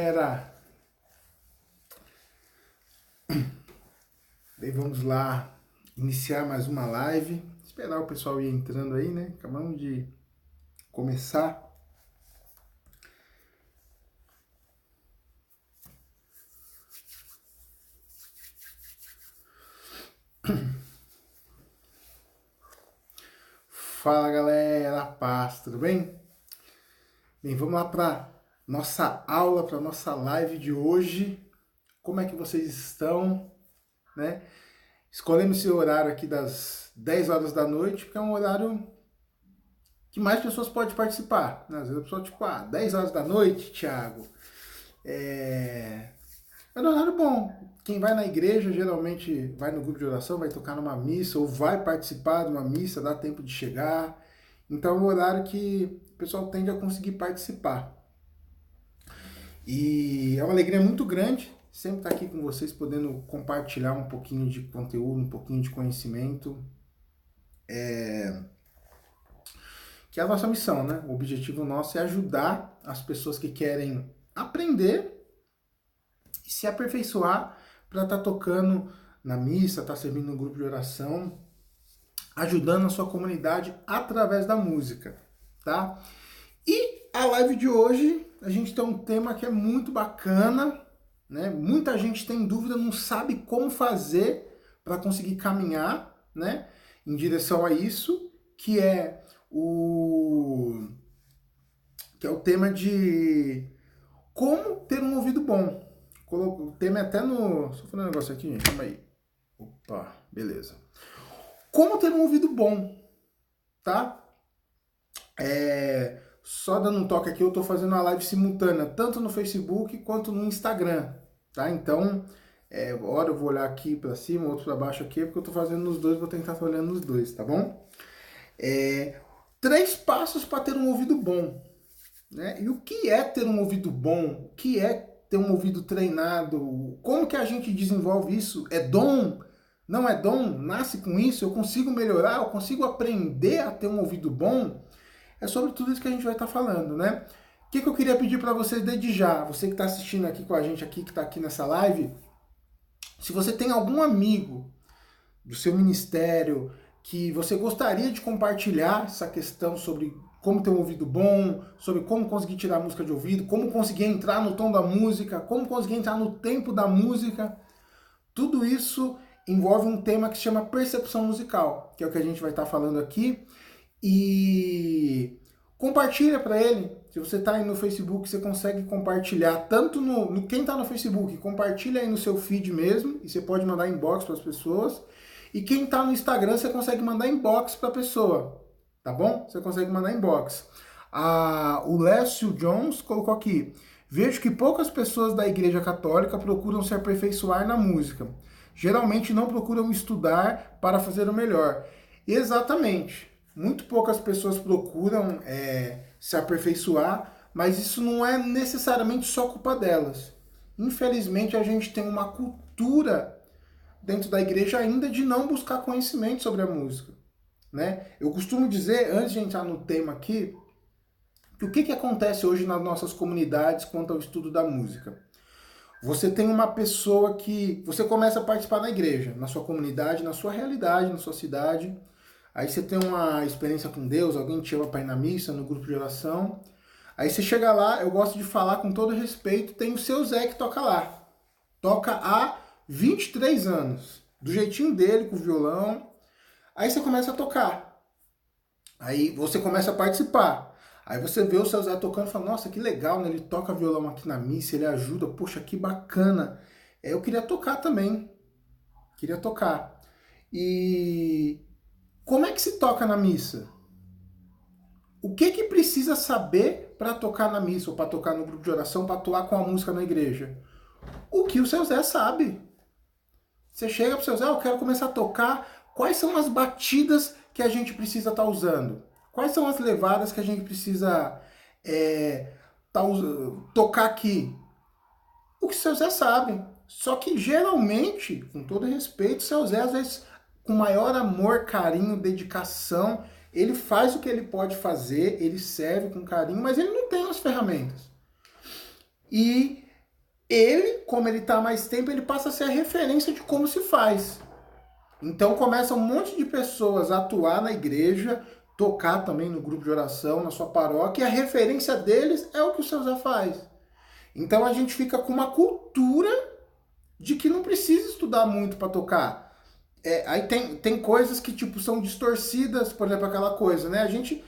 Era. Daí vamos lá iniciar mais uma live. Esperar o pessoal ir entrando aí, né? Acabamos de começar. Fala galera, paz, tudo bem? Bem, vamos lá para nossa aula, para nossa live de hoje. Como é que vocês estão, né? Escolhemos esse horário aqui das 10 horas da noite, porque é um horário que mais pessoas podem participar, né? Às vezes a pessoa, tipo, 10 horas da noite, Thiago, é um horário bom. Quem vai na igreja geralmente vai no grupo de oração, vai tocar numa missa ou vai participar de uma missa, dá tempo de chegar. Então é um horário que o pessoal tende a conseguir participar. E é uma alegria muito grande sempre estar aqui com vocês, podendo compartilhar um pouquinho de conteúdo, um pouquinho de conhecimento. Que é a nossa missão, né? O objetivo nosso é ajudar as pessoas que querem aprender e se aperfeiçoar para estar tocando na missa, estar servindo no grupo de oração, ajudando a sua comunidade através da música, tá? E a live de hoje, a gente tem um tema que é muito bacana, né? Muita gente tem dúvida, não sabe como fazer para conseguir caminhar, né, em direção a isso, que é o tema de como ter um ouvido bom. O tema é até no... Só falando um negócio aqui, gente, calma aí. Opa, beleza. Como ter um ouvido bom, tá? Só dando um toque aqui, eu tô fazendo uma live simultânea, tanto no Facebook quanto no Instagram, tá? Então, hora eu vou olhar aqui pra cima, outro pra baixo aqui, porque eu tô fazendo nos dois, vou tentar estar olhando nos dois, tá bom? 3 passos para ter um ouvido bom, né? E o que é ter um ouvido bom? O que é ter um ouvido treinado? Como que a gente desenvolve isso? É dom? Não é dom? Nasce com isso? Eu consigo melhorar? Eu consigo aprender a ter um ouvido bom? É sobre tudo isso que a gente vai estar falando, né? O que eu queria pedir para vocês desde já, você que está assistindo aqui com a gente, aqui que está aqui nessa live, se você tem algum amigo do seu ministério que você gostaria de compartilhar essa questão sobre como ter um ouvido bom, sobre como conseguir tirar a música de ouvido, como conseguir entrar no tom da música, como conseguir entrar no tempo da música, tudo isso envolve um tema que se chama percepção musical, que é o que a gente vai estar falando aqui. E compartilha para ele. Se você está aí no Facebook, você consegue compartilhar tanto no quem está no Facebook, compartilha aí no seu feed mesmo, e você pode mandar inbox para as pessoas. E quem está no Instagram, você consegue mandar inbox para a pessoa, tá bom? Você consegue mandar inbox. O Lécio Jones colocou aqui: vejo que poucas pessoas da Igreja Católica procuram se aperfeiçoar na música. Geralmente não procuram estudar para fazer o melhor. Exatamente. Muito poucas pessoas procuram se aperfeiçoar, mas isso não é necessariamente só culpa delas. Infelizmente, a gente tem uma cultura dentro da igreja ainda de não buscar conhecimento sobre a música, né? Eu costumo dizer, antes de entrar no tema aqui, que o que acontece hoje nas nossas comunidades quanto ao estudo da música? Você tem uma pessoa que... Você começa a participar na igreja, na sua comunidade, na sua realidade, na sua cidade. Aí você tem uma experiência com Deus, alguém te chama para ir na missa, no grupo de oração. Aí você chega lá, eu gosto de falar com todo respeito, tem o seu Zé que toca lá. Toca há 23 anos, do jeitinho dele, com o violão. Aí você começa a tocar. Aí você começa a participar. Aí você vê o seu Zé tocando e fala, nossa, que legal, né? Ele toca violão aqui na missa, ele ajuda, poxa, que bacana. Eu queria tocar também. Queria tocar. E como é que se toca na missa? O que precisa saber para tocar na missa, ou para tocar no grupo de oração, para atuar com a música na igreja? O que o seu Zé sabe. Você chega para o seu Zé, eu quero começar a tocar, quais são as batidas que a gente precisa estar usando? Quais são as levadas que a gente precisa tocar aqui? O que o seu Zé sabe. Só que geralmente, com todo respeito, o seu Zé, às vezes, com maior amor, carinho, dedicação, ele faz o que ele pode fazer, ele serve com carinho, mas ele não tem as ferramentas. E ele, como ele está há mais tempo, ele passa a ser a referência de como se faz. Então começa um monte de pessoas a atuar na igreja, tocar também no grupo de oração, na sua paróquia, e a referência deles é o que o seu Zé faz. Então a gente fica com uma cultura de que não precisa estudar muito para tocar. Aí tem coisas que tipo são distorcidas, por exemplo, aquela coisa, né? A gente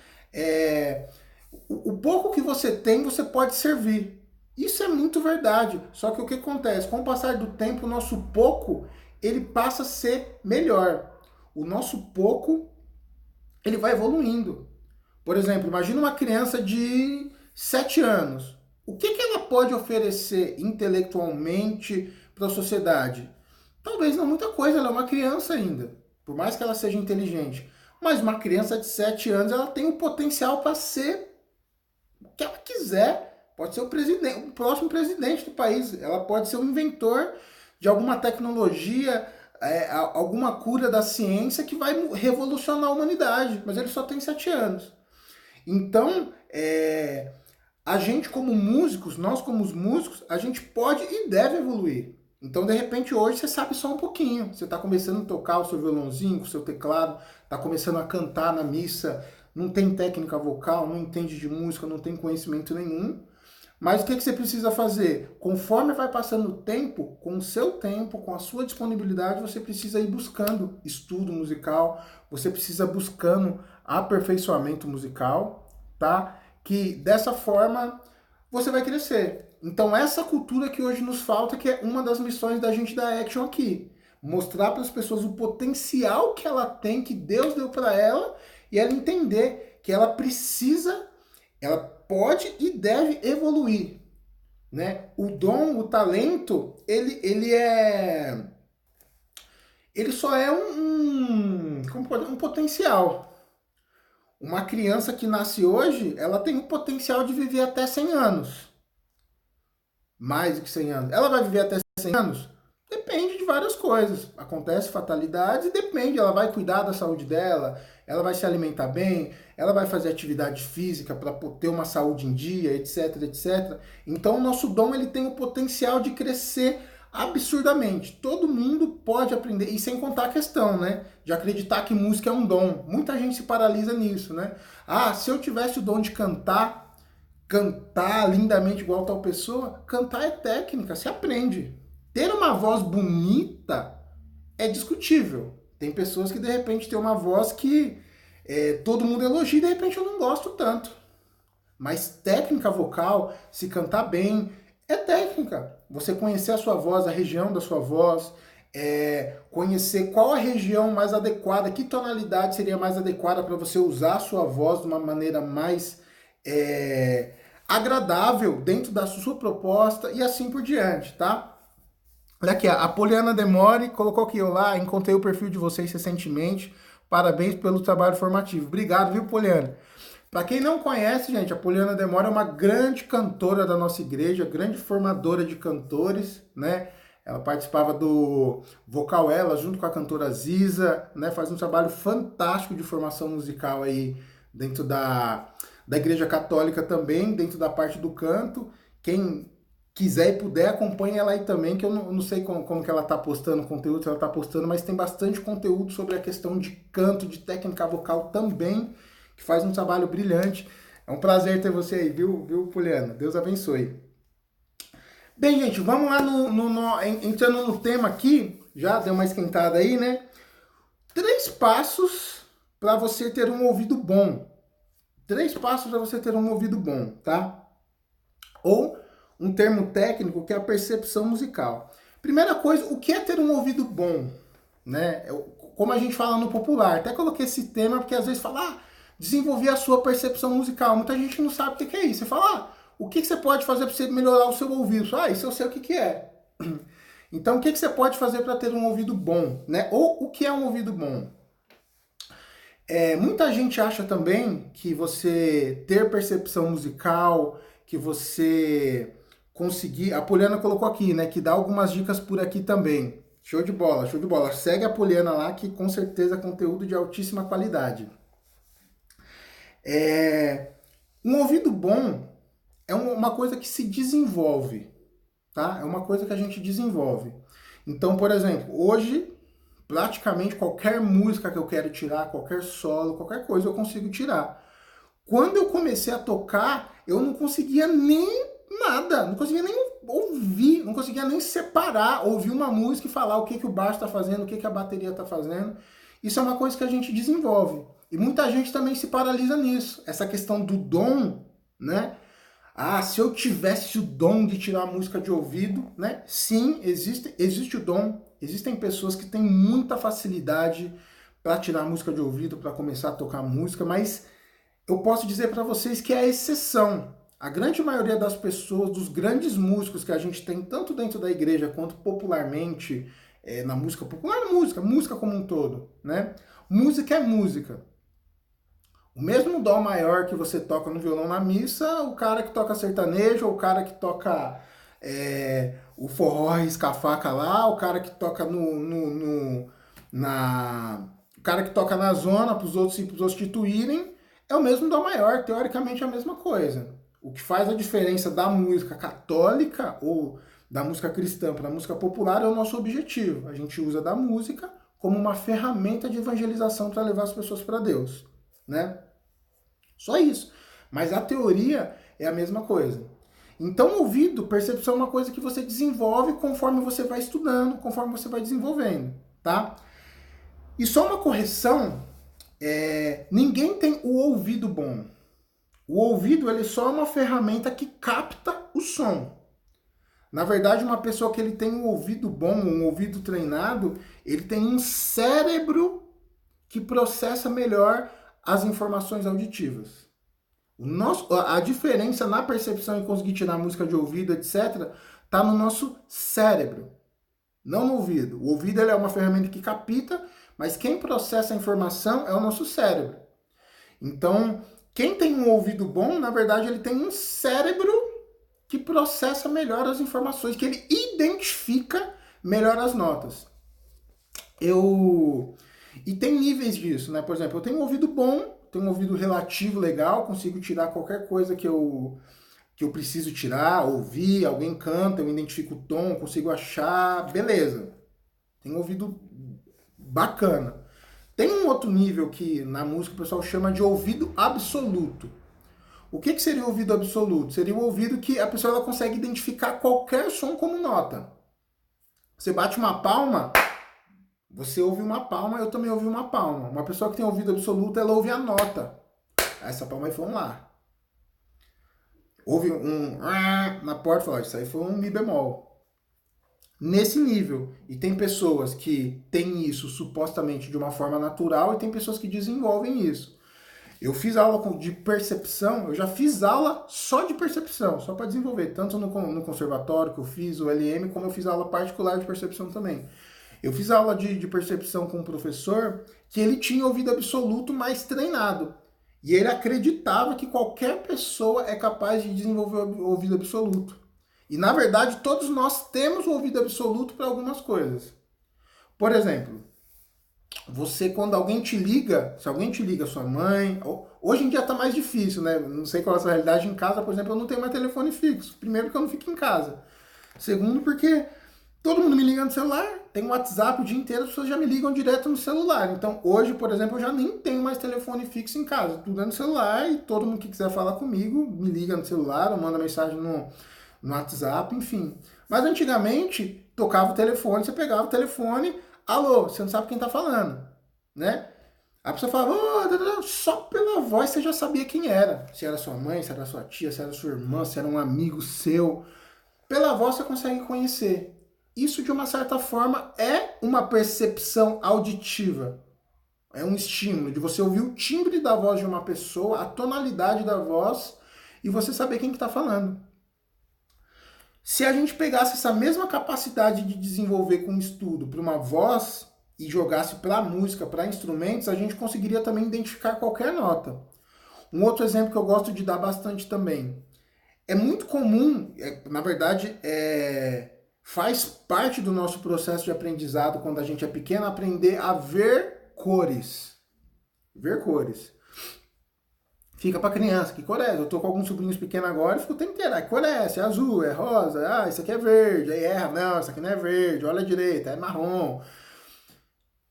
o pouco que você tem, você pode servir. Isso é muito verdade. Só que o que acontece? Com o passar do tempo, o nosso pouco, ele passa a ser melhor. O nosso pouco, ele vai evoluindo. Por exemplo, imagina uma criança de 7 anos. O que ela pode oferecer intelectualmente para a sociedade? Talvez não muita coisa, ela é uma criança ainda. Por mais que ela seja inteligente. Mas uma criança de 7 anos, ela tem o potencial para ser o que ela quiser. Pode ser o presidente, o próximo presidente do país. Ela pode ser o inventor de alguma tecnologia, alguma cura da ciência que vai revolucionar a humanidade. Mas ele só tem 7 anos. Então, a gente como músicos, nós como os músicos, a gente pode e deve evoluir. Então, de repente, hoje você sabe só um pouquinho. Você está começando a tocar o seu violãozinho, com o seu teclado, está começando a cantar na missa, não tem técnica vocal, não entende de música, não tem conhecimento nenhum. Mas o que você precisa fazer? Conforme vai passando o tempo, com o seu tempo, com a sua disponibilidade, você precisa ir buscando estudo musical, você precisa buscando aperfeiçoamento musical, tá? Que dessa forma você vai crescer. Então essa cultura que hoje nos falta, que é uma das missões da gente da Action aqui. Mostrar para as pessoas o potencial que ela tem, que Deus deu para ela, e ela entender que ela precisa, ela pode e deve evoluir, né? O dom, o talento, ele só é um potencial. Uma criança que nasce hoje, ela tem o potencial de viver até 100 anos. Mais do que 100 anos. Ela vai viver até 100 anos? Depende de várias coisas. Acontece fatalidades e depende. Ela vai cuidar da saúde dela, ela vai se alimentar bem, ela vai fazer atividade física para ter uma saúde em dia, etc, etc. Então o nosso dom ele tem o potencial de crescer absurdamente. Todo mundo pode aprender, e sem contar a questão, né, de acreditar que música é um dom. Muita gente se paralisa nisso, né? Ah, se eu tivesse o dom de cantar lindamente igual tal pessoa, cantar é técnica, se aprende. Ter uma voz bonita é discutível. Tem pessoas que de repente têm uma voz que todo mundo elogia e de repente eu não gosto tanto. Mas técnica vocal, se cantar bem, é técnica. Você conhecer a sua voz, a região da sua voz, conhecer qual a região mais adequada, que tonalidade seria mais adequada para você usar a sua voz de uma maneira mais agradável dentro da sua proposta e assim por diante, tá? Olha aqui, a Poliana Demore colocou aqui, olá, encontrei o perfil de vocês recentemente, parabéns pelo trabalho formativo. Obrigado, viu, Poliana? Para quem não conhece, gente, a Poliana Demore é uma grande cantora da nossa igreja, grande formadora de cantores, né? Ela participava do Vocal Ela, junto com a cantora Ziza, né? Faz um trabalho fantástico de formação musical aí dentro da Igreja Católica também, dentro da parte do canto. Quem quiser e puder, acompanhe ela aí também, que eu não sei como que ela tá postando conteúdo, se ela tá postando, mas tem bastante conteúdo sobre a questão de canto, de técnica vocal também, que faz um trabalho brilhante. É um prazer ter você aí, viu, Poliana? Deus abençoe. Bem, gente, vamos lá entrando no tema aqui, já deu uma esquentada aí, né? 3 passos para você ter um ouvido bom. 3 passos para você ter um ouvido bom, tá? Ou um termo técnico que é a percepção musical. Primeira coisa, o que é ter um ouvido bom? Né? Como a gente fala no popular, até coloquei esse tema porque às vezes fala, desenvolver a sua percepção musical. Muita gente não sabe o que é isso. Você fala, o que você pode fazer para você melhorar o seu ouvido? Isso eu sei o que é. Então, o que você pode fazer para ter um ouvido bom? Né? Ou o que é um ouvido bom? Muita gente acha também que você ter percepção musical, que você conseguir... A Poliana colocou aqui, né? Que dá algumas dicas por aqui também. Show de bola, show de bola. Segue a Poliana lá, que com certeza é conteúdo de altíssima qualidade. Um ouvido bom é uma coisa que se desenvolve, tá? É uma coisa que a gente desenvolve. Então, por exemplo, hoje, praticamente qualquer música que eu quero tirar, qualquer solo, qualquer coisa eu consigo tirar. Quando eu comecei a tocar, eu não conseguia nem nada, não conseguia nem ouvir, não conseguia nem separar, ouvir uma música e falar o que, que o baixo está fazendo, o que, que a bateria está fazendo. Isso é uma coisa que a gente desenvolve. E muita gente também se paralisa nisso. Essa questão do dom, né? Ah, se eu tivesse o dom de tirar a música de ouvido, né? Sim, existe o dom. Existem pessoas que têm muita facilidade para tirar a música de ouvido, para começar a tocar música, mas eu posso dizer para vocês que é a exceção. A grande maioria das pessoas, dos grandes músicos que a gente tem, tanto dentro da igreja quanto popularmente, na música popular, música como um todo, né? Música é música. O mesmo dó maior que você toca no violão na missa, o cara que toca sertanejo, ou o cara que toca o forró risca-faca lá, o cara que toca o cara que toca na zona para os outros instituírem, é o mesmo dó maior, teoricamente é a mesma coisa. O que faz a diferença da música católica ou da música cristã para a música popular é o nosso objetivo. A gente usa da música como uma ferramenta de evangelização para levar as pessoas para Deus, né? Só isso. Mas a teoria é a mesma coisa. Então, ouvido, percepção é uma coisa que você desenvolve conforme você vai estudando, conforme você vai desenvolvendo, tá? E só uma correção, ninguém tem o ouvido bom. O ouvido ele só é uma ferramenta que capta o som. Na verdade, uma pessoa que ele tem um ouvido bom, um ouvido treinado, ele tem um cérebro que processa melhor as informações auditivas. A diferença na percepção em conseguir tirar música de ouvido, etc., está no nosso cérebro, não no ouvido. O ouvido ele é uma ferramenta que capta, mas quem processa a informação é o nosso cérebro. Então, quem tem um ouvido bom, na verdade, ele tem um cérebro que processa melhor as informações, que ele identifica melhor as notas. E tem níveis disso, né? Por exemplo, eu tenho um ouvido bom, tenho um ouvido relativo legal, consigo tirar qualquer coisa que eu preciso tirar, ouvir, alguém canta, eu identifico o tom, consigo achar, beleza. Tem um ouvido bacana. Tem um outro nível que na música o pessoal chama de ouvido absoluto. O que seria o ouvido absoluto? Seria o ouvido que a pessoa ela consegue identificar qualquer som como nota. Você bate uma palma, você ouve uma palma, eu também ouvi uma palma. Uma pessoa que tem ouvido absoluto, ela ouve a nota. Essa palma aí foi um Lá. Houve um na porta e falou, isso aí foi um Mi bemol. Nesse nível. E tem pessoas que têm isso supostamente de uma forma natural e tem pessoas que desenvolvem isso. Eu fiz aula de percepção, eu já fiz aula só de percepção, só para desenvolver, tanto no conservatório que eu fiz, o LM, como eu fiz aula particular de percepção também. Eu fiz aula de percepção com um professor que ele tinha ouvido absoluto mais treinado. E ele acreditava que qualquer pessoa é capaz de desenvolver o ouvido absoluto. E na verdade todos nós temos o ouvido absoluto para algumas coisas. Por exemplo, você quando alguém te liga, se alguém te liga, sua mãe, hoje em dia tá mais difícil, né? Não sei qual é a sua realidade em casa, por exemplo, eu não tenho mais telefone fixo. Primeiro porque eu não fico em casa. Segundo porque todo mundo me liga no celular, tem um WhatsApp o dia inteiro, as pessoas já me ligam direto no celular. Então hoje, por exemplo, eu já nem tenho mais telefone fixo em casa. Tudo é no celular e todo mundo que quiser falar comigo me liga no celular ou manda mensagem no WhatsApp, enfim. Mas antigamente, tocava o telefone, você pegava o telefone, alô, você não sabe quem tá falando, né? A pessoa falava, só pela voz você já sabia quem era. Se era sua mãe, se era sua tia, se era sua irmã, se era um amigo seu. Pela voz você consegue conhecer. Isso, de uma certa forma, é uma percepção auditiva. É um estímulo de você ouvir o timbre da voz de uma pessoa, a tonalidade da voz, e você saber quem que tá falando. Se a gente pegasse essa mesma capacidade de desenvolver com estudo para uma voz e jogasse para a música, para instrumentos, a gente conseguiria também identificar qualquer nota. Um outro exemplo que eu gosto de dar bastante também. É muito comum, na verdade, faz parte do nosso processo de aprendizado quando a gente é pequeno, aprender a ver cores. Ver cores. Fica pra criança, que cor é? Eu tô com alguns sobrinhos pequenos agora e fico o tempo inteiro. Que cor é essa? É azul, é rosa, isso aqui é verde. Aí erra, não, isso aqui não é verde, olha a direita, é marrom.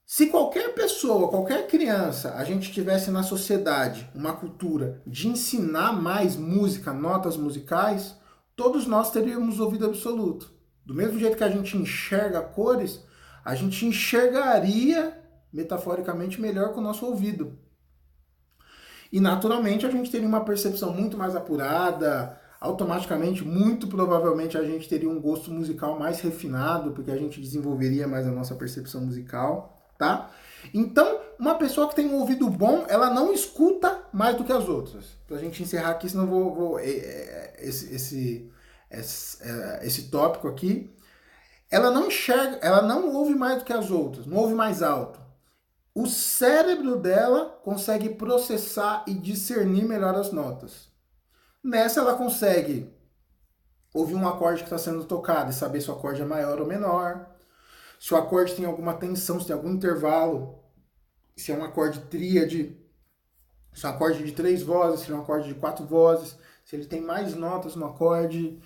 Se qualquer pessoa, qualquer criança, a gente tivesse na sociedade uma cultura de ensinar mais música, notas musicais, todos nós teríamos ouvido absoluto. Do mesmo jeito que a gente enxerga cores, a gente enxergaria, metaforicamente, melhor com o nosso ouvido. E naturalmente a gente teria uma percepção muito mais apurada, automaticamente, muito provavelmente a gente teria um gosto musical mais refinado, porque a gente desenvolveria mais a nossa percepção musical, tá? Então, uma pessoa que tem um ouvido bom, ela não escuta mais do que as outras. Pra gente encerrar aqui, senão esse tópico aqui. Ela não enxerga, ela não ouve mais do que as outras, não ouve mais alto. O cérebro dela consegue processar e discernir melhor as notas. Nessa ela consegue ouvir um acorde que está sendo tocado e saber se o acorde é maior ou menor, se o acorde tem alguma tensão, se tem algum intervalo, se é um acorde tríade, se é um acorde de 3 vozes, se é um acorde de 4 vozes, se ele tem mais notas no acorde,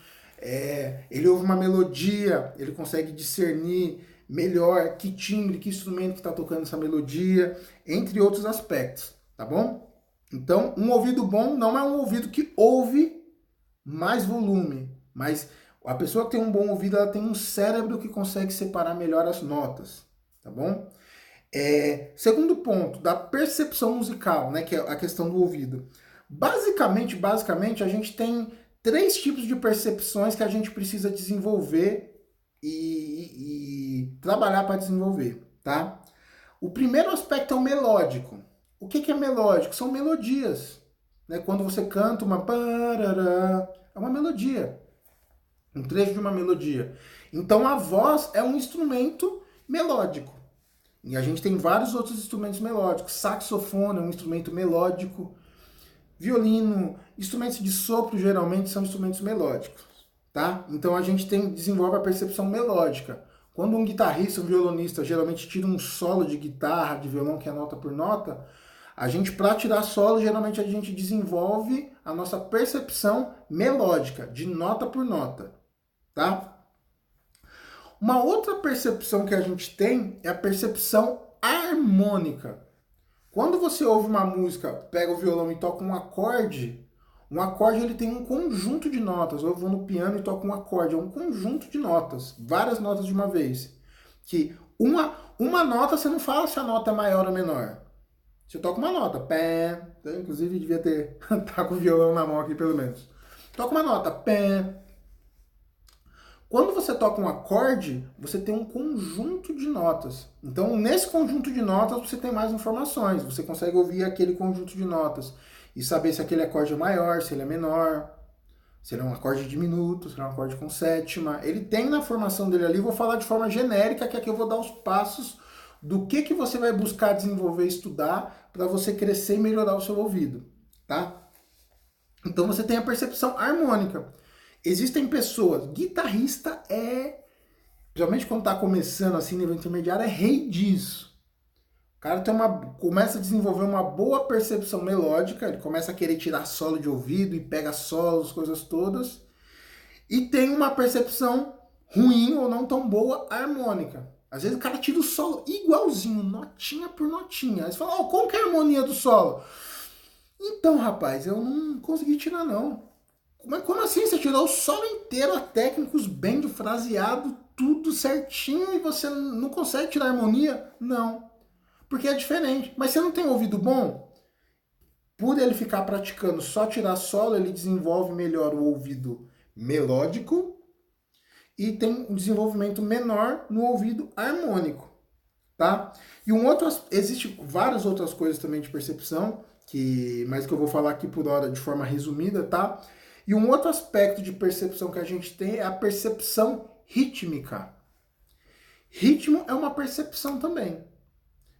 ele ouve uma melodia, ele consegue discernir melhor que timbre, que instrumento que está tocando essa melodia, entre outros aspectos, tá bom? Então, um ouvido bom não é um ouvido que ouve mais volume, mas a pessoa que tem um bom ouvido, ela tem um cérebro que consegue separar melhor as notas, tá bom? Segundo ponto, da percepção musical, né, que é a questão do ouvido. Basicamente, a gente tem 3 tipos de percepções que a gente precisa desenvolver e trabalhar para desenvolver, tá? O primeiro aspecto é o melódico. O que é melódico? São melodias. Né? Quando você canta uma parará, é uma melodia. Um trecho de uma melodia. Então a voz é um instrumento melódico. E a gente tem vários outros instrumentos melódicos. Saxofone é um instrumento melódico. Violino, instrumentos de sopro geralmente são instrumentos melódicos. Tá? Então a gente desenvolve a percepção melódica. Quando um guitarrista, um violonista, geralmente tira um solo de guitarra, de violão, que é nota por nota, a gente, para tirar solo, geralmente a gente desenvolve a nossa percepção melódica, de nota por nota. Tá? Uma outra percepção que a gente tem é a percepção harmônica. Quando você ouve uma música, pega o violão e toca um acorde ele tem um conjunto de notas. Eu vou no piano e toco um acorde, é um conjunto de notas, várias notas de uma vez. Que uma nota você não fala se a nota é maior ou menor. Você toca uma nota, pé, inclusive devia ter tá com o violão na mão aqui pelo menos. Toca uma nota, pé. Quando você toca um acorde, você tem um conjunto de notas. Então, nesse conjunto de notas, você tem mais informações. Você consegue ouvir aquele conjunto de notas e saber se aquele acorde é maior, se ele é menor, se ele é um acorde diminuto, se ele é um acorde com sétima. Ele tem na formação dele ali, vou falar de forma genérica, que aqui eu vou dar os passos do que você vai buscar desenvolver e estudar para você crescer e melhorar o seu ouvido, tá? Então, você tem a percepção harmônica. Existem pessoas, guitarrista geralmente quando está começando assim, nível intermediário, é rei disso. O cara começa a desenvolver uma boa percepção melódica, ele começa a querer tirar solo de ouvido e pega solos, coisas todas. E tem uma percepção ruim ou não tão boa harmônica. Às vezes o cara tira o solo igualzinho, notinha por notinha. Aí você fala, como que é a harmonia do solo? Então, rapaz, eu não consegui tirar não. Como assim você tirou o solo inteiro, a técnicos bem do fraseado, tudo certinho e você não consegue tirar a harmonia? Não. Porque é diferente. Mas você não tem ouvido bom? Por ele ficar praticando só tirar solo, ele desenvolve melhor o ouvido melódico e tem um desenvolvimento menor no ouvido harmônico, tá? Existe várias outras coisas também de percepção, mas que eu vou falar aqui por hora de forma resumida, tá? E um outro aspecto de percepção que a gente tem é a percepção rítmica. Ritmo é uma percepção também.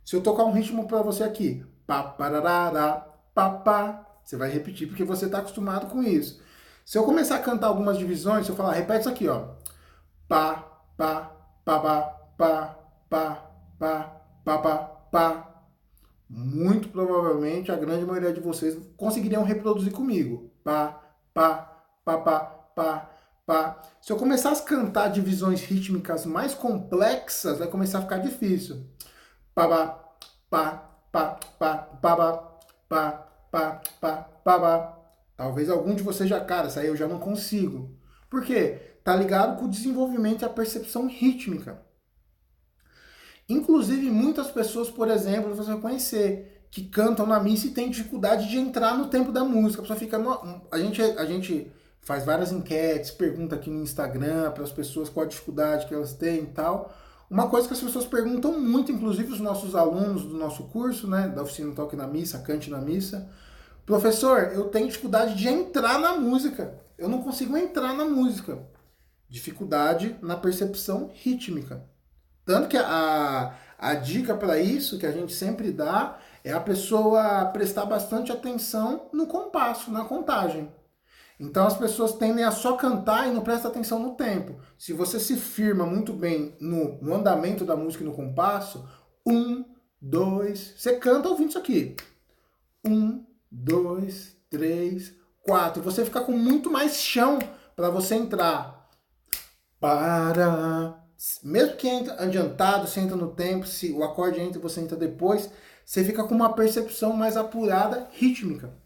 Se eu tocar um ritmo para você aqui, pá, parará, pá, pá, você vai repetir porque você está acostumado com isso. Se eu começar a cantar algumas divisões, se eu falar, repete isso aqui, ó. Pá, pá, pá, pá, pá, pá, pá, pá, pá, pá. muito provavelmente a grande maioria de vocês conseguiriam reproduzir comigo. Pá, pá, pá, pá, pá, pá. Se eu começasse a cantar divisões rítmicas mais complexas, vai começar a ficar difícil. Pá, pá, pá, pá, pá, pá, pá, pá, pá, pá, pá. Talvez algum de vocês já, cara, isso aí eu já não consigo. Por quê? Tá ligado com o desenvolvimento e a percepção rítmica. Inclusive, muitas pessoas, por exemplo, você vai conhecer, que cantam na missa e têm dificuldade de entrar no tempo da música. A pessoa fica. A gente faz várias enquetes, pergunta aqui no Instagram para as pessoas qual a dificuldade que elas têm e tal. Uma coisa que as pessoas perguntam muito, inclusive os nossos alunos do nosso curso, né, da oficina Toque na Missa, Cante na Missa, professor, eu tenho dificuldade de entrar na música. Eu não consigo entrar na música. Dificuldade na percepção rítmica. Tanto que a dica para isso que a gente sempre dá é a pessoa prestar bastante atenção no compasso, na contagem. Então as pessoas tendem a só cantar e não prestam atenção no tempo. Se você se firma muito bem no andamento da música e no compasso, um, dois, você canta ouvindo isso aqui. Um, dois, três, quatro. Você fica com muito mais chão para você entrar. Para. Mesmo que entra adiantado, você entra no tempo, se o acorde entra e você entra depois, você fica com uma percepção mais apurada, rítmica.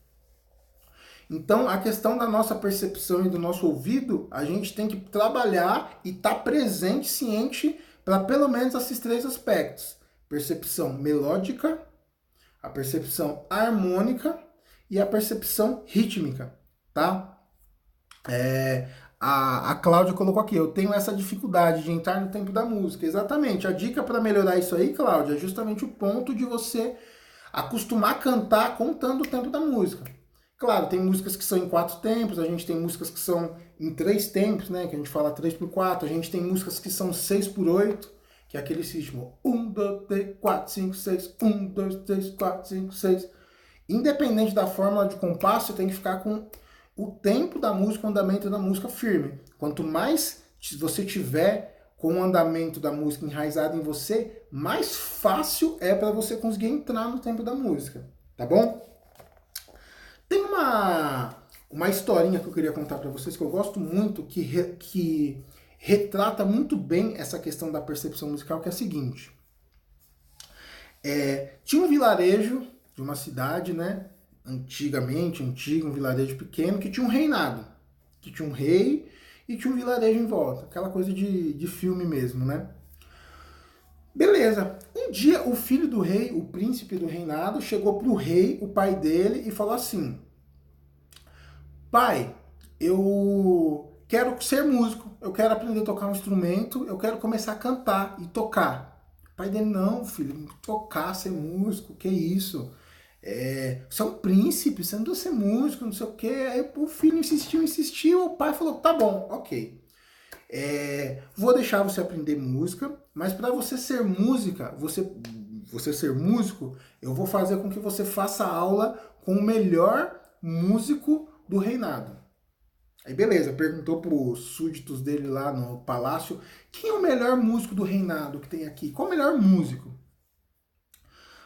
Então, a questão da nossa percepção e do nosso ouvido, a gente tem que trabalhar e estar presente, ciente, para pelo menos esses três aspectos. Percepção melódica, a percepção harmônica e a percepção rítmica, tá? A Cláudia colocou aqui, eu tenho essa dificuldade de entrar no tempo da música. Exatamente, a dica para melhorar isso aí, Cláudia, é justamente o ponto de você acostumar a cantar contando o tempo da música. Claro, tem músicas que são em 4 tempos, a gente tem músicas que são em 3 tempos, né? Que a gente fala 3/4, a gente tem músicas que são 6/8, que é aquele ritmo 1, 2, 3, 4, 5, 6, 1, 2, 3, 4, 5, 6. Independente da fórmula de compasso, você tem que ficar com o tempo da música, o andamento da música firme. Quanto mais você tiver com o andamento da música enraizado em você, mais fácil é para você conseguir entrar no tempo da música, tá bom? Tem uma historinha que eu queria contar para vocês que eu gosto muito, que retrata muito bem essa questão da percepção musical, que é a seguinte. Tinha um vilarejo de uma cidade, né? Um vilarejo pequeno, que tinha um reinado. Que tinha um rei e tinha um vilarejo em volta. Aquela coisa de filme mesmo, né? Beleza. Um dia o filho do rei, o príncipe do reinado, chegou pro rei, o pai dele, e falou assim: pai, eu quero ser músico, eu quero aprender a tocar um instrumento, eu quero começar a cantar e tocar. O pai dele: não, filho, tocar, ser músico, que isso? Você é um príncipe, você não precisa ser músico, não sei o quê. Aí o filho insistiu, o pai falou: tá bom, ok. Vou deixar você aprender música, mas para você ser música, você ser músico, eu vou fazer com que você faça aula com o melhor músico do reinado. Aí beleza, perguntou para os súditos dele lá no palácio: quem é o melhor músico do reinado que tem aqui? Qual o melhor músico?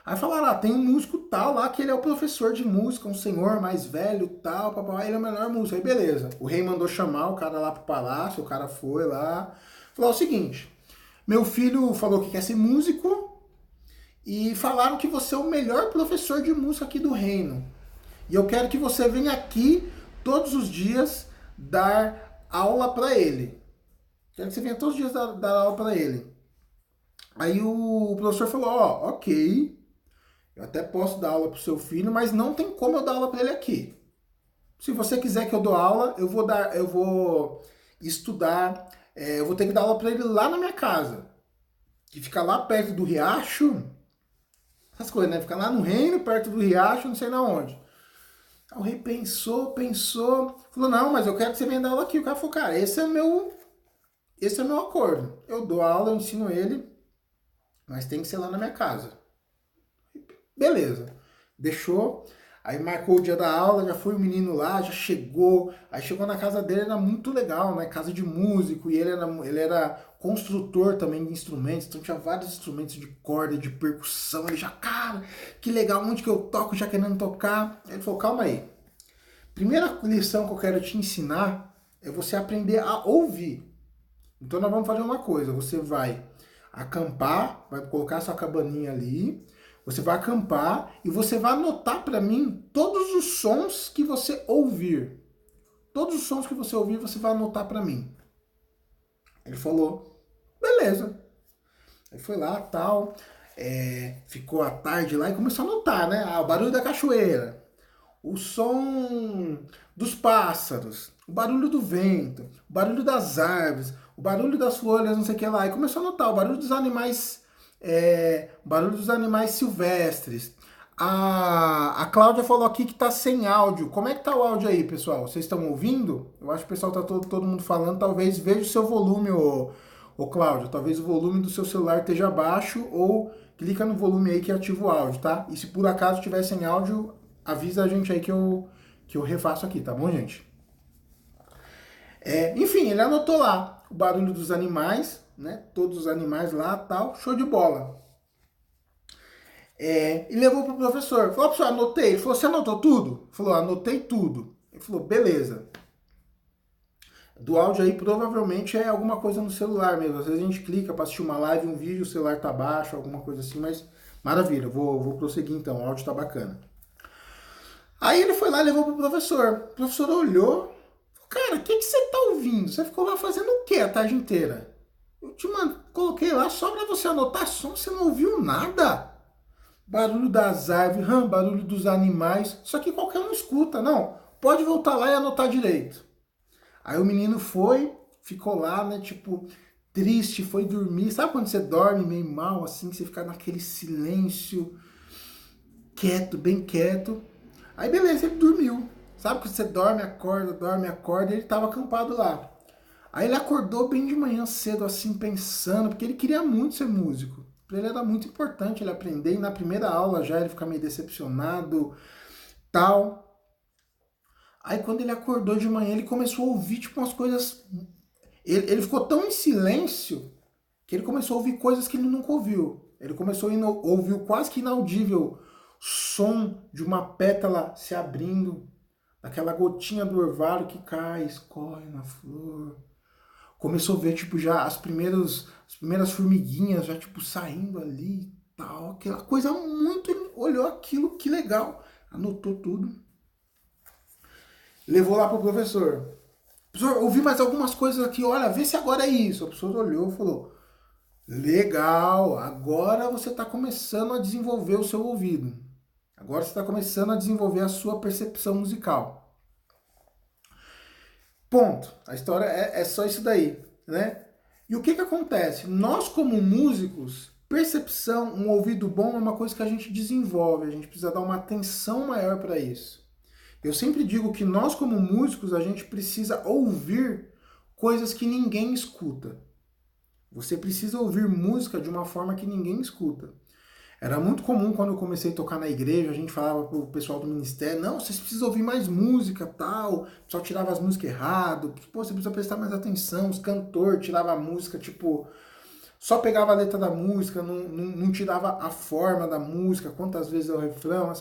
Aí falaram: tem um músico tal lá que ele é o professor de música, um senhor mais velho tal, papai, ele é o melhor músico. Aí beleza, o rei mandou chamar o cara lá pro palácio, o cara foi lá, falou o seguinte: meu filho falou que quer ser músico e falaram que você é o melhor professor de música aqui do reino. E eu quero que você venha aqui todos os dias dar aula para ele. Quero que você venha todos os dias dar aula para ele. Aí o professor falou: ó, ok, eu até posso dar aula pro seu filho, mas não tem como eu dar aula para ele aqui. Se você quiser que eu dou aula, eu vou estudar, eu vou ter que dar aula para ele lá na minha casa, que fica lá perto do riacho, essas coisas, né? Fica lá no reino, perto do riacho, não sei na onde. Aí o rei pensou, falou: não, mas eu quero que você venha dar aula aqui. O cara falou: cara, esse é o meu acordo. Eu dou aula, eu ensino ele, mas tem que ser lá na minha casa. Beleza. Deixou. Aí marcou o dia da aula, já foi o menino lá, já chegou. Aí chegou na casa dele, era muito legal, né? Casa de músico, e ele era construtor também de instrumentos, então tinha vários instrumentos de corda, de percussão. Ele já, cara, que legal, onde que eu toco, já querendo tocar. Aí ele falou, calma aí. Primeira lição que eu quero te ensinar é você aprender a ouvir. Então nós vamos fazer uma coisa, você vai acampar, vai colocar sua cabaninha ali, você vai acampar e você vai anotar para mim todos os sons que você ouvir. Todos os sons que você ouvir, você vai anotar para mim. Ele falou, beleza. Aí foi lá, tal, ficou a tarde lá e começou a anotar, né? Ah, o barulho da cachoeira, o som dos pássaros, o barulho do vento, o barulho das árvores, o barulho das folhas, não sei o que lá. E começou a notar o barulho dos animais, o barulho dos animais silvestres. A Cláudia falou aqui que tá sem áudio. Como é que tá o áudio aí, pessoal? Vocês estão ouvindo? Eu acho que o pessoal tá todo mundo falando. Talvez veja o seu volume, ô Cláudio. Talvez o volume do seu celular esteja baixo, ou clica no volume aí que ativa o áudio, tá? E se por acaso estiver sem áudio, avisa a gente aí que eu refaço aqui, tá bom, gente? Enfim, ele anotou lá o barulho dos animais, né? Todos os animais lá, tal, show de bola. E levou pro professor. Falou, professor, anotei. Ele falou, você anotou tudo? Ele falou, anotei tudo. Ele falou, beleza. Do áudio aí provavelmente é alguma coisa no celular mesmo. Às vezes a gente clica para assistir uma live, um vídeo, o celular tá baixo, alguma coisa assim, mas maravilha, vou prosseguir então, o áudio tá bacana. Aí ele foi lá e levou pro professor. O professor olhou, falou, cara, o que você tá ouvindo? Você ficou lá fazendo o quê a tarde inteira? Eu te coloquei lá só para você anotar som, você não ouviu nada. Barulho das árvores, barulho dos animais, só que qualquer um escuta, não. Pode voltar lá e anotar direito. Aí o menino foi, ficou lá, né, tipo, triste, foi dormir. Sabe quando você dorme meio mal, assim, que você fica naquele silêncio, quieto, bem quieto. Aí beleza, ele dormiu. Sabe quando você dorme, acorda, e ele tava acampado lá. Aí ele acordou bem de manhã cedo, assim, pensando, porque ele queria muito ser músico. Para ele era muito importante ele aprender, e na primeira aula já ele fica meio decepcionado, tal. Aí quando ele acordou de manhã, ele começou a ouvir, tipo, umas coisas... Ele ficou tão em silêncio que ele começou a ouvir coisas que ele nunca ouviu. Ele começou a ouvir quase que inaudível som de uma pétala se abrindo, daquela gotinha do orvalho que cai, escorre na flor. Começou a ver, tipo, já as primeiras formiguinhas já, tipo, saindo ali e tal. Aquela coisa muito... Ele olhou aquilo, que legal. Anotou tudo. Levou lá pro professor. Professor, ouvi mais algumas coisas aqui. Olha, vê se agora é isso. O professor olhou e falou, legal, agora você está começando a desenvolver o seu ouvido. Agora você está começando a desenvolver a sua percepção musical. Ponto. A história é só isso daí, né? E o que acontece? Nós, como músicos, percepção, um ouvido bom é uma coisa que a gente desenvolve. A gente precisa dar uma atenção maior para isso. Eu sempre digo que nós, como músicos, a gente precisa ouvir coisas que ninguém escuta. Você precisa ouvir música de uma forma que ninguém escuta. Era muito comum quando eu comecei a tocar na igreja, a gente falava pro pessoal do ministério, não, vocês precisam ouvir mais música, tal. O pessoal tirava as músicas errado, pô, você precisa prestar mais atenção, os cantores tiravam a música, tipo, só pegava a letra da música, não tirava a forma da música, quantas vezes é o refrão,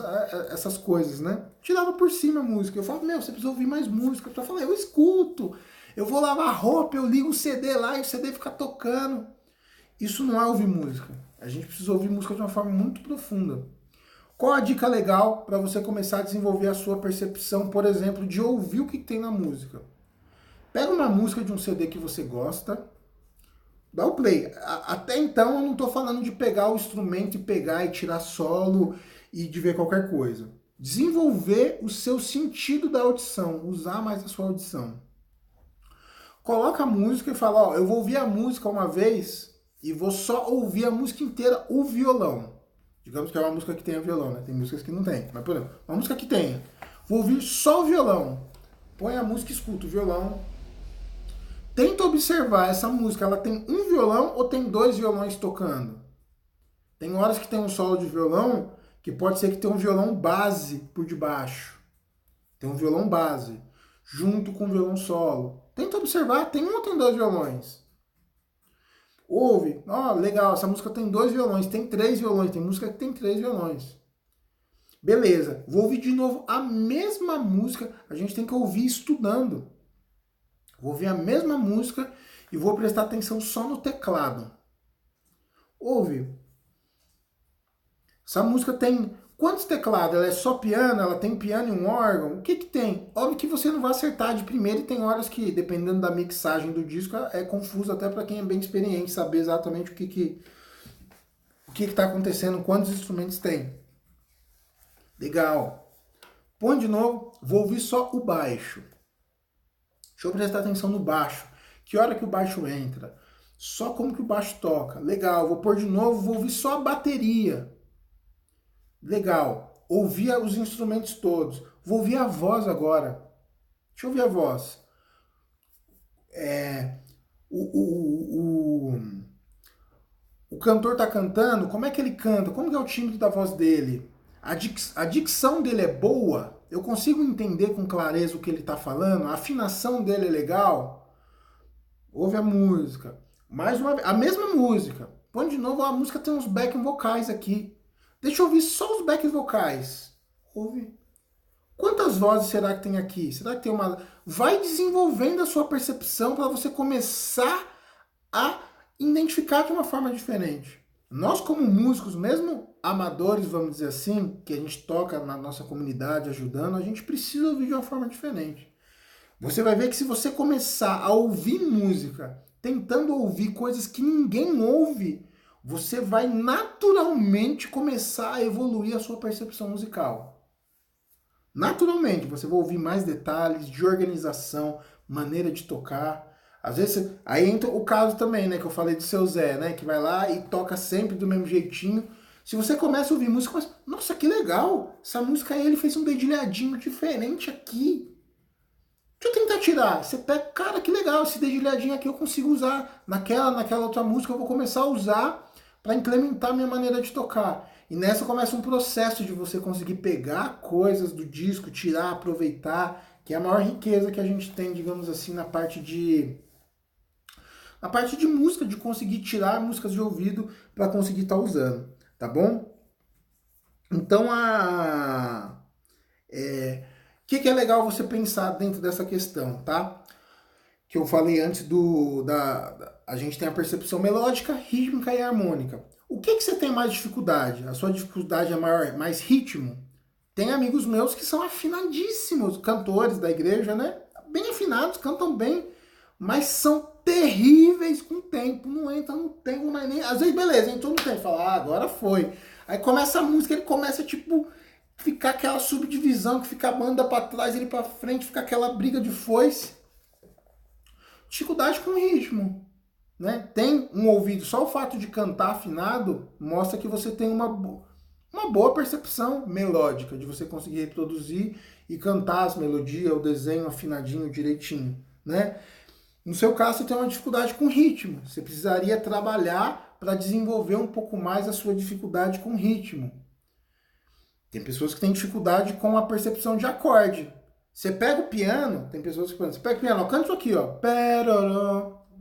essas coisas, né? Tirava por cima a música. Eu falava, você precisa ouvir mais música. Eu falava, eu escuto, eu vou lavar roupa, eu ligo o CD lá e o CD fica tocando. Isso não é ouvir música. A gente precisa ouvir música de uma forma muito profunda. Qual a dica legal para você começar a desenvolver a sua percepção, por exemplo, de ouvir o que tem na música? Pega uma música de um CD que você gosta, dá o play. Até então eu não estou falando de pegar o instrumento e pegar e tirar solo e de ver qualquer coisa. Desenvolver o seu sentido da audição, usar mais a sua audição. Coloca a música e fala, ó, eu vou ouvir a música uma vez e vou só ouvir a música inteira, o violão. Digamos que é uma música que tenha violão, né? Tem músicas que não tem. Mas, por exemplo, uma música que tenha. Vou ouvir só o violão. Põe a música e escuta o violão. Tenta observar essa música. Ela tem um violão ou tem dois violões tocando? Tem horas que tem um solo de violão que pode ser que tenha um violão base por debaixo. Tem um violão base, junto com o violão solo. Tenta observar, tem um ou tem dois violões? Ouve, ó, legal, essa música tem dois violões, tem três violões, tem música que tem três violões. Beleza, vou ouvir de novo a mesma música, a gente tem que ouvir estudando. Vou ouvir a mesma música e vou prestar atenção só no teclado. Ouve. Essa música tem quantos teclados? Ela é só piano? Ela tem piano e um órgão? O que que tem? Óbvio que você não vai acertar de primeira e tem horas que, dependendo da mixagem do disco, é confuso até para quem é bem experiente saber exatamente o que está acontecendo, quantos instrumentos tem. Legal. Põe de novo, vou ouvir só o baixo. Deixa eu prestar atenção no baixo. Que hora que o baixo entra? Só como que o baixo toca. Legal, vou pôr de novo, vou ouvir só a bateria. Legal, ouvir os instrumentos todos. Vou ouvir a voz agora. Deixa eu ouvir a voz. O cantor tá cantando, como é que ele canta? Como que é o timbre da voz dele? A dicção dele é boa? Eu consigo entender com clareza o que ele tá falando? A afinação dele é legal? Ouve a música. Mais uma vez, a mesma música. Põe de novo, a música tem uns backing vocais aqui. Deixa eu ouvir só os backing vocais. Ouve. Quantas vozes será que tem aqui? Será que tem uma... Vai desenvolvendo a sua percepção para você começar a identificar de uma forma diferente. Nós, como músicos, mesmo amadores, vamos dizer assim, que a gente toca na nossa comunidade ajudando, a gente precisa ouvir de uma forma diferente. Você vai ver que se você começar a ouvir música, tentando ouvir coisas que ninguém ouve, você vai naturalmente começar a evoluir a sua percepção musical. Naturalmente, você vai ouvir mais detalhes de organização, maneira de tocar. Às vezes, aí entra o caso também, né, que eu falei do seu Zé, né, que vai lá e toca sempre do mesmo jeitinho. Se você começa a ouvir música, mas, nossa, que legal, essa música aí ele fez um dedilhadinho diferente aqui. Deixa eu tentar tirar. Você pega, cara, que legal, esse dedilhadinho aqui eu consigo usar. Naquela outra música eu vou começar a usar para implementar minha maneira de tocar. E nessa começa um processo de você conseguir pegar coisas do disco, tirar, aproveitar, que é a maior riqueza que a gente tem, digamos assim, na parte de música, de conseguir tirar músicas de ouvido para conseguir estar usando, tá bom? Então, que é legal você pensar dentro dessa questão, tá? Que eu falei antes a gente tem a percepção melódica, rítmica e harmônica. O que você tem mais dificuldade? A sua dificuldade é maior, mais ritmo? Tem amigos meus que são afinadíssimos, cantores da igreja, né? Bem afinados, cantam bem, mas são terríveis com o tempo. Não entra no tempo, mas nem... Às vezes, beleza, entrou no tempo, fala, agora foi. Aí começa a música, ele começa, tipo, ficar aquela subdivisão, que fica a banda pra trás, ele pra frente, fica aquela briga de foice. Dificuldade com o ritmo, né? Tem um ouvido, só o fato de cantar afinado mostra que você tem uma boa percepção melódica, de você conseguir reproduzir e cantar as melodias, o desenho afinadinho direitinho, né? No seu caso, você tem uma dificuldade com ritmo. Você precisaria trabalhar para desenvolver um pouco mais a sua dificuldade com ritmo. Tem pessoas que têm dificuldade com a percepção de acorde. Você pega o piano, tem pessoas que falam, você pega o piano, ó, canta isso aqui, ó.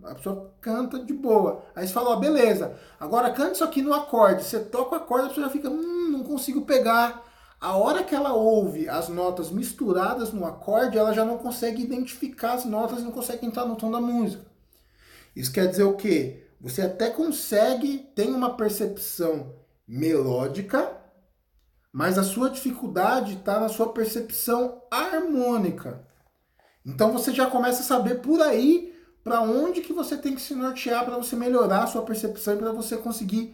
A pessoa canta de boa. Aí você fala, ó, beleza, agora canta isso aqui no acorde. Você toca o acorde, a pessoa já fica, não consigo pegar. A hora que ela ouve as notas misturadas no acorde, ela já não consegue identificar as notas, não consegue entrar no tom da música. Isso quer dizer o quê? Você até consegue, tem uma percepção melódica, mas a sua dificuldade está na sua percepção harmônica. Então você já começa a saber por aí para onde que você tem que se nortear para você melhorar a sua percepção e para você conseguir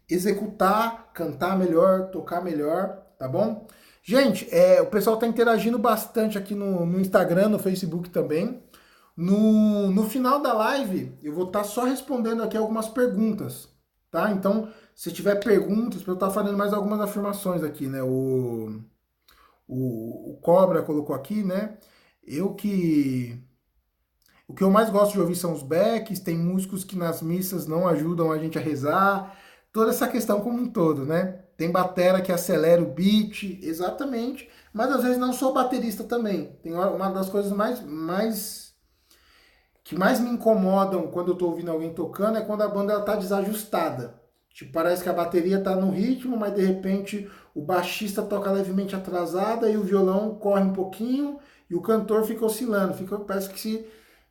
executar, cantar melhor, tocar melhor, tá bom? Gente, o pessoal está interagindo bastante aqui no Instagram, no Facebook também. No final da live, eu vou estar só respondendo aqui algumas perguntas, tá? Então, se tiver perguntas, eu estar fazendo mais algumas afirmações aqui, né? O Cobra colocou aqui, né? O que eu mais gosto de ouvir são os backs, tem músicos que nas missas não ajudam a gente a rezar, toda essa questão como um todo, né? Tem batera que acelera o beat, exatamente. Mas às vezes não sou baterista também. Tem uma das coisas que mais me incomodam quando eu tô ouvindo alguém tocando é quando a banda ela tá desajustada. Tipo, parece que a bateria tá no ritmo, mas de repente o baixista toca levemente atrasada e o violão corre um pouquinho e o cantor fica oscilando. Parece que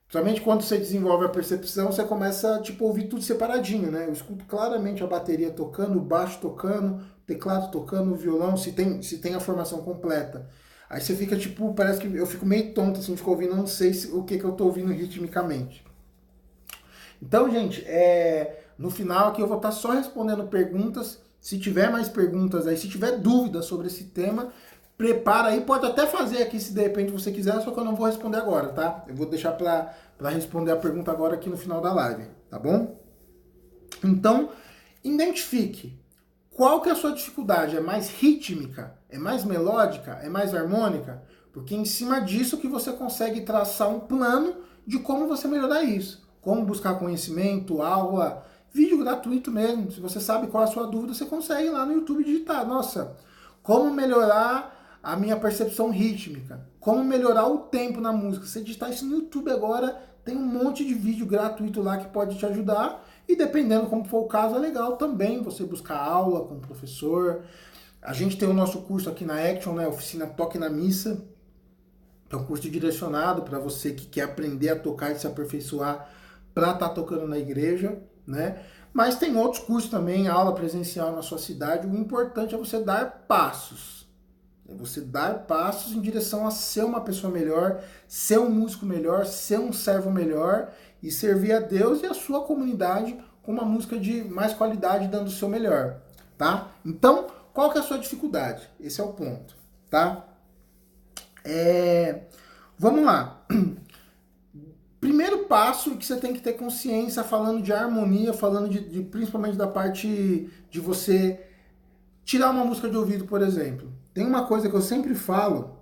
principalmente quando você desenvolve a percepção, você começa tipo, a ouvir tudo separadinho, né? Eu escuto claramente a bateria tocando, o baixo tocando, o teclado tocando, o violão, se tem a formação completa. Aí você fica tipo, parece que eu fico meio tonto assim, fico ouvindo, não sei o que eu tô ouvindo ritmicamente. Então, gente, no final aqui eu vou estar só respondendo perguntas. Se tiver mais perguntas aí, se tiver dúvidas sobre esse tema, prepara aí, pode até fazer aqui se de repente você quiser, só que eu não vou responder agora, tá? Eu vou deixar para responder a pergunta agora aqui no final da live, tá bom? Então, identifique qual que é a sua dificuldade, é mais rítmica, é mais melódica, é mais harmônica? Porque em cima disso que você consegue traçar um plano de como você melhorar isso. Como buscar conhecimento, aula, vídeo gratuito mesmo. Se você sabe qual é a sua dúvida, você consegue lá no YouTube digitar. Nossa, como melhorar a minha percepção rítmica? Como melhorar o tempo na música? Você digitar isso no YouTube agora, tem um monte de vídeo gratuito lá que pode te ajudar. E dependendo como for o caso, é legal também você buscar aula com o professor. A gente tem o nosso curso aqui na Action, né? Oficina Toque na Missa. É um curso direcionado para você que quer aprender a tocar e se aperfeiçoar para estar tocando na igreja, né? Mas tem outros cursos também, aula presencial na sua cidade. O importante é você dar passos. É você dar passos em direção a ser uma pessoa melhor, ser um músico melhor, ser um servo melhor e servir a Deus e a sua comunidade com uma música de mais qualidade, dando o seu melhor, tá? Então, qual que é a sua dificuldade? Esse é o ponto, tá? Vamos lá. Primeiro passo que você tem que ter consciência, falando de harmonia, falando principalmente da parte de você tirar uma música de ouvido, por exemplo. Tem uma coisa que eu sempre falo,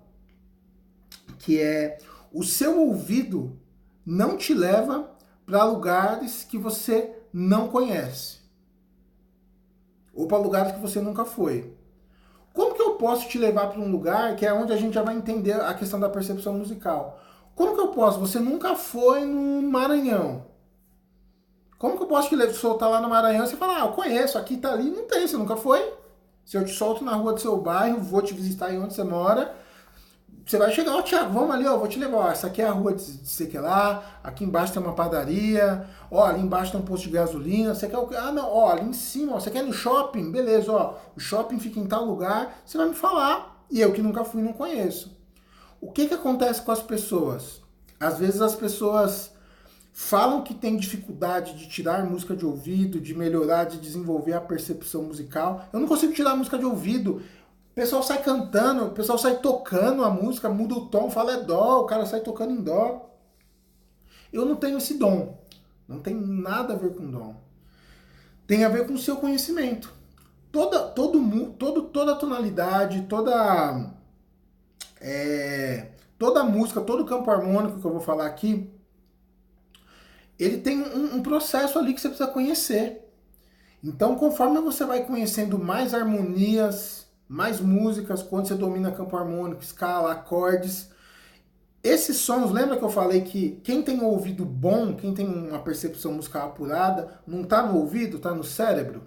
que é o seu ouvido não te leva para lugares que você não conhece. Ou para lugares que você nunca foi. Como que eu posso te levar para um lugar que é onde a gente já vai entender a questão da percepção musical? Como que eu posso? Você nunca foi no Maranhão. Como que eu posso te soltar lá no Maranhão e você falar, eu conheço, aqui tá ali, não tem, você nunca foi? Se eu te solto na rua do seu bairro, vou te visitar aí onde você mora, você vai chegar, ó, Thiago, vamos ali, ó, vou te levar, ó, essa aqui é a rua de sei que lá, aqui embaixo tem uma padaria, ó, ali embaixo tem um posto de gasolina, você quer o quê? Ah, não, ó, ali em cima, ó, você quer ir no shopping? Beleza, ó, o shopping fica em tal lugar, você vai me falar, e eu que nunca fui não conheço. O que acontece com as pessoas? Às vezes as pessoas falam que tem dificuldade de tirar música de ouvido, de melhorar, de desenvolver a percepção musical. Eu não consigo tirar música de ouvido. O pessoal sai cantando, o pessoal sai tocando a música, muda o tom, fala é dó, o cara sai tocando em dó. Eu não tenho esse dom. Não tem nada a ver com dom. Tem a ver com o seu conhecimento. Toda tonalidade, toda música, todo campo harmônico que eu vou falar aqui, ele tem um processo ali que você precisa conhecer. Então, conforme você vai conhecendo mais harmonias, mais músicas, quando você domina campo harmônico, escala, acordes, esses sons, lembra que eu falei que quem tem um ouvido bom, quem tem uma percepção musical apurada, não está no ouvido, está no cérebro?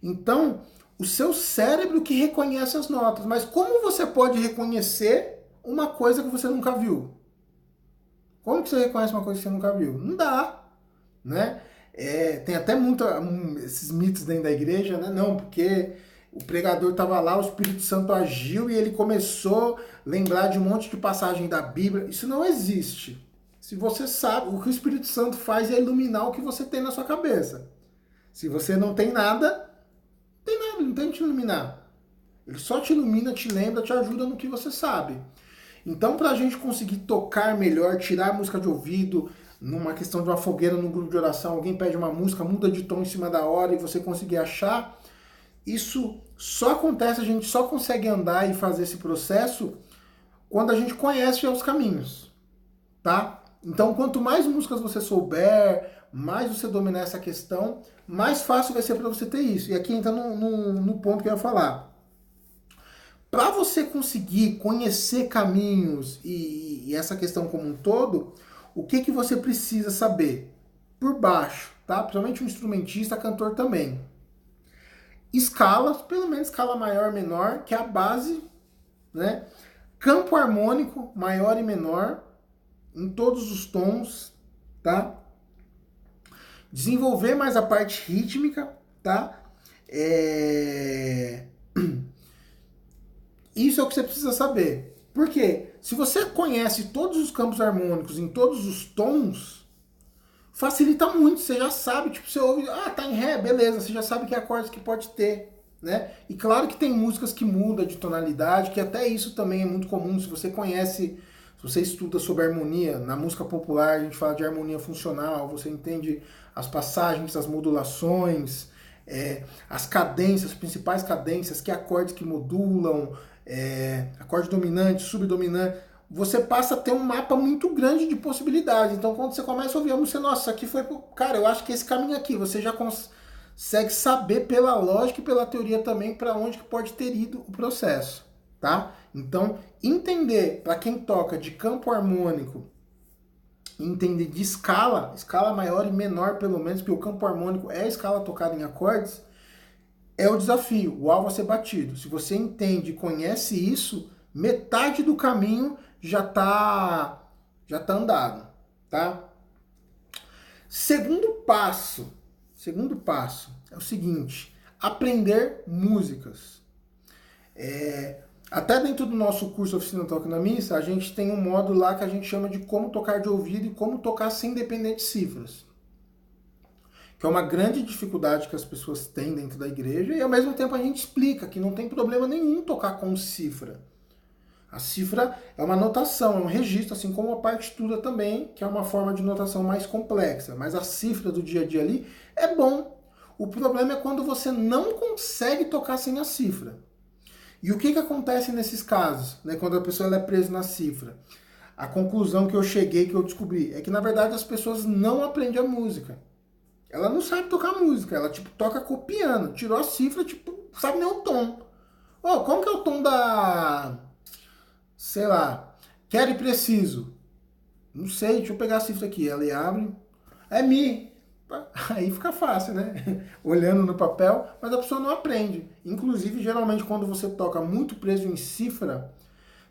Então, o seu cérebro que reconhece as notas. Mas como você pode reconhecer uma coisa que você nunca viu? Como que você reconhece uma coisa que você nunca viu? Não dá, né? Tem até esses mitos dentro da igreja, né? Não, porque o pregador estava lá, o Espírito Santo agiu e ele começou a lembrar de um monte de passagem da Bíblia. Isso não existe. Se você sabe, o que o Espírito Santo faz é iluminar o que você tem na sua cabeça. Se você não tem nada, ele não tem que te iluminar. Ele só te ilumina, te lembra, te ajuda no que você sabe. Então, para a gente conseguir tocar melhor, tirar a música de ouvido, numa questão de uma fogueira, num grupo de oração, alguém pede uma música, muda de tom em cima da hora e você conseguir achar, isso só acontece, a gente só consegue andar e fazer esse processo quando a gente conhece já os caminhos, tá? Então, quanto mais músicas você souber, mais você dominar essa questão, mais fácil vai ser para você ter isso. E aqui entra no ponto que eu ia falar. Para você conseguir conhecer caminhos e essa questão como um todo, o que você precisa saber? Por baixo, tá? Principalmente um instrumentista, cantor também. Escalas, pelo menos escala maior e menor, que é a base, né? Campo harmônico, maior e menor, em todos os tons, tá? Desenvolver mais a parte rítmica, tá? Isso é o que você precisa saber. Por quê? Se você conhece todos os campos harmônicos em todos os tons, facilita muito. Você já sabe, tipo, você ouve, tá em Ré, beleza, você já sabe que acordes que pode ter, né? E claro que tem músicas que mudam de tonalidade, que até isso também é muito comum. Se você conhece, se você estuda sobre harmonia, na música popular a gente fala de harmonia funcional, você entende as passagens, as modulações, as cadências, as principais cadências, que acordes que modulam, acorde dominante, subdominante, você passa a ter um mapa muito grande de possibilidades. Então, quando você começa a ouvir a música, nossa, isso aqui foi... Cara, eu acho que esse caminho aqui, você já consegue saber pela lógica e pela teoria também para onde que pode ter ido o processo, tá? Então, entender, para quem toca de campo harmônico, entender de escala maior e menor pelo menos, porque o campo harmônico é a escala tocada em acordes, é o desafio, o alvo a ser batido. Se você entende e conhece isso, metade do caminho já tá andado, tá? Segundo passo é o seguinte: aprender músicas. Até dentro do nosso curso Oficina Toque na Missa, a gente tem um módulo lá que a gente chama de como tocar de ouvido e como tocar sem depender de cifras. Que é uma grande dificuldade que as pessoas têm dentro da igreja, e ao mesmo tempo a gente explica que não tem problema nenhum tocar com cifra. A cifra é uma notação, é um registro, assim como a partitura também, que é uma forma de notação mais complexa. Mas a cifra do dia a dia ali é bom. O problema é quando você não consegue tocar sem a cifra. E o que acontece nesses casos, né, quando a pessoa é presa na cifra? A conclusão que eu cheguei, que eu descobri, é que na verdade as pessoas não aprendem a música. Ela não sabe tocar música, ela tipo toca copiando, tirou a cifra, tipo, sabe nem o tom. Como que é o tom da... sei lá, quero e preciso. Não sei, deixa eu pegar a cifra aqui. Ela abre, é Mi. Aí fica fácil, né? Olhando no papel, mas a pessoa não aprende. Inclusive, geralmente, quando você toca muito preso em cifra,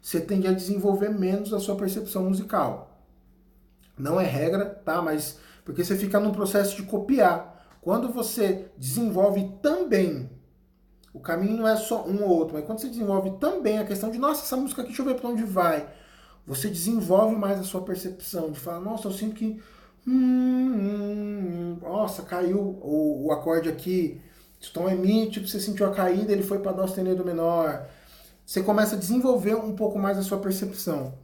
você tende a desenvolver menos a sua percepção musical. Não é regra, tá? Mas porque você fica num processo de copiar. Quando você desenvolve também, o caminho não é só um ou outro, mas quando você desenvolve também a questão de, nossa, essa música aqui, deixa eu ver pra onde vai. Você desenvolve mais a sua percepção, de falar, nossa, eu sinto que... nossa, caiu o acorde aqui, esse tom é Mi, tipo, você sentiu a caída, ele foi para Dó sustenido menor. Você começa a desenvolver um pouco mais a sua percepção.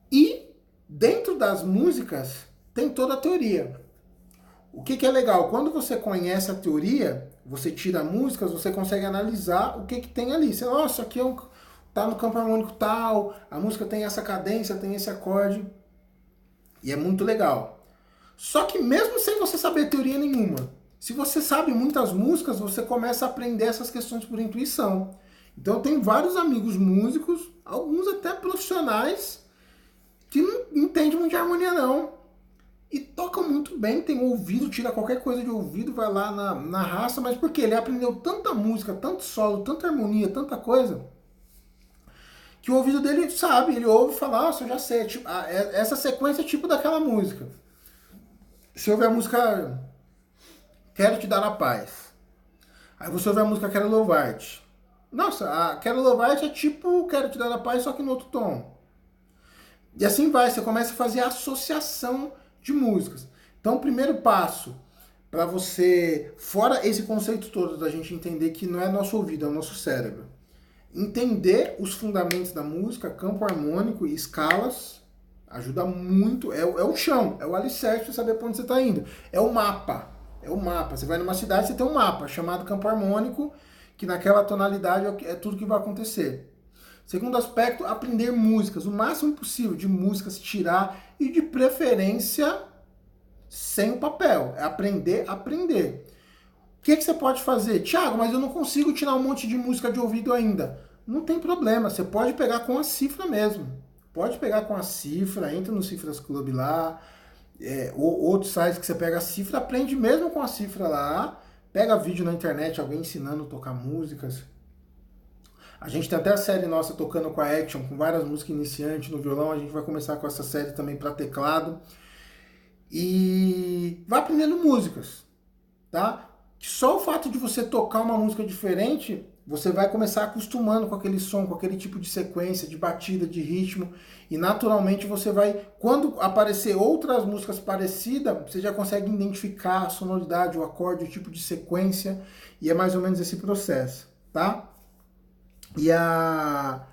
E dentro das músicas tem toda a teoria. O que é legal? Quando você conhece a teoria, você tira músicas, você consegue analisar o que tem ali. Você, nossa, aqui tá no campo harmônico tal, a música tem essa cadência, tem esse acorde. E é muito legal. Só que mesmo sem você saber teoria nenhuma, se você sabe muitas músicas, você começa a aprender essas questões por intuição. Então eu tenho vários amigos músicos, alguns até profissionais, que não entendem muito de harmonia não. E tocam muito bem, tem ouvido, tira qualquer coisa de ouvido, vai lá na raça, mas porque ele aprendeu tanta música, tanto solo, tanta harmonia, tanta coisa, que o ouvido dele sabe, ele ouve e fala, nossa, eu já sei, tipo, essa sequência é tipo daquela música. Se ouve a música Quero Te Dar a Paz, aí você ouve a música Quero Louvar-te. Nossa, a Quero Louvar-te é tipo Quero Te Dar a Paz, só que no outro tom. E assim vai, você começa a fazer a associação de músicas. Então, o primeiro passo para você, fora esse conceito todo da gente entender que não é nosso ouvido, é o nosso cérebro, entender os fundamentos da música, campo harmônico e escalas, ajuda muito, é o chão, é o alicerce para saber para onde você está indo. É o mapa. Você vai numa cidade, você tem um mapa chamado campo harmônico, que naquela tonalidade é tudo que vai acontecer. Segundo aspecto, aprender músicas, o máximo possível de músicas, tirar e de preferência sem o papel. É aprender a aprender. O que você pode fazer? Thiago, mas eu não consigo tirar um monte de música de ouvido ainda. Não tem problema, você pode pegar com a cifra mesmo. Pode pegar com a cifra, entra no Cifras Club lá, ou outros sites que você pega a cifra, aprende mesmo com a cifra lá, pega vídeo na internet, alguém ensinando a tocar músicas. A gente tem até a série nossa tocando com a Action, com várias músicas iniciantes no violão, a gente vai começar com essa série também para teclado. E vai aprendendo músicas, tá? Só o fato de você tocar uma música diferente, você vai começar acostumando com aquele som, com aquele tipo de sequência, de batida, de ritmo, e naturalmente você vai, quando aparecer outras músicas parecidas, você já consegue identificar a sonoridade, o acorde, o tipo de sequência, e é mais ou menos esse processo, tá? E a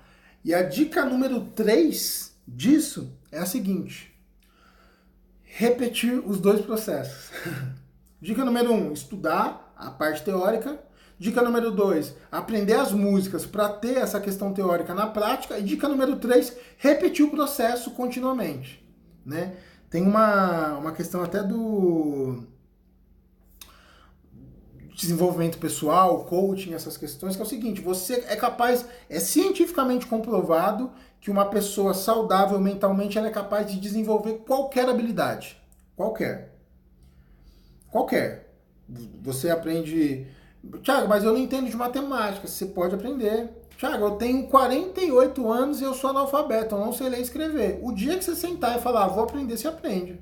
dica número 3 disso é a seguinte: repetir os dois processos. Dica número 1, estudar a parte teórica. Dica número 2, aprender as músicas para ter essa questão teórica na prática. E dica número 3, repetir o processo continuamente. Né? Tem uma questão até do desenvolvimento pessoal, coaching, essas questões, que é o seguinte: você é capaz, é cientificamente comprovado que uma pessoa saudável mentalmente ela é capaz de desenvolver qualquer habilidade. Qualquer. Você aprende... Thiago, mas eu não entendo de matemática. Você pode aprender. Thiago, eu tenho 48 anos e eu sou analfabeto, eu não sei ler e escrever. O dia que você sentar e falar, vou aprender, você aprende.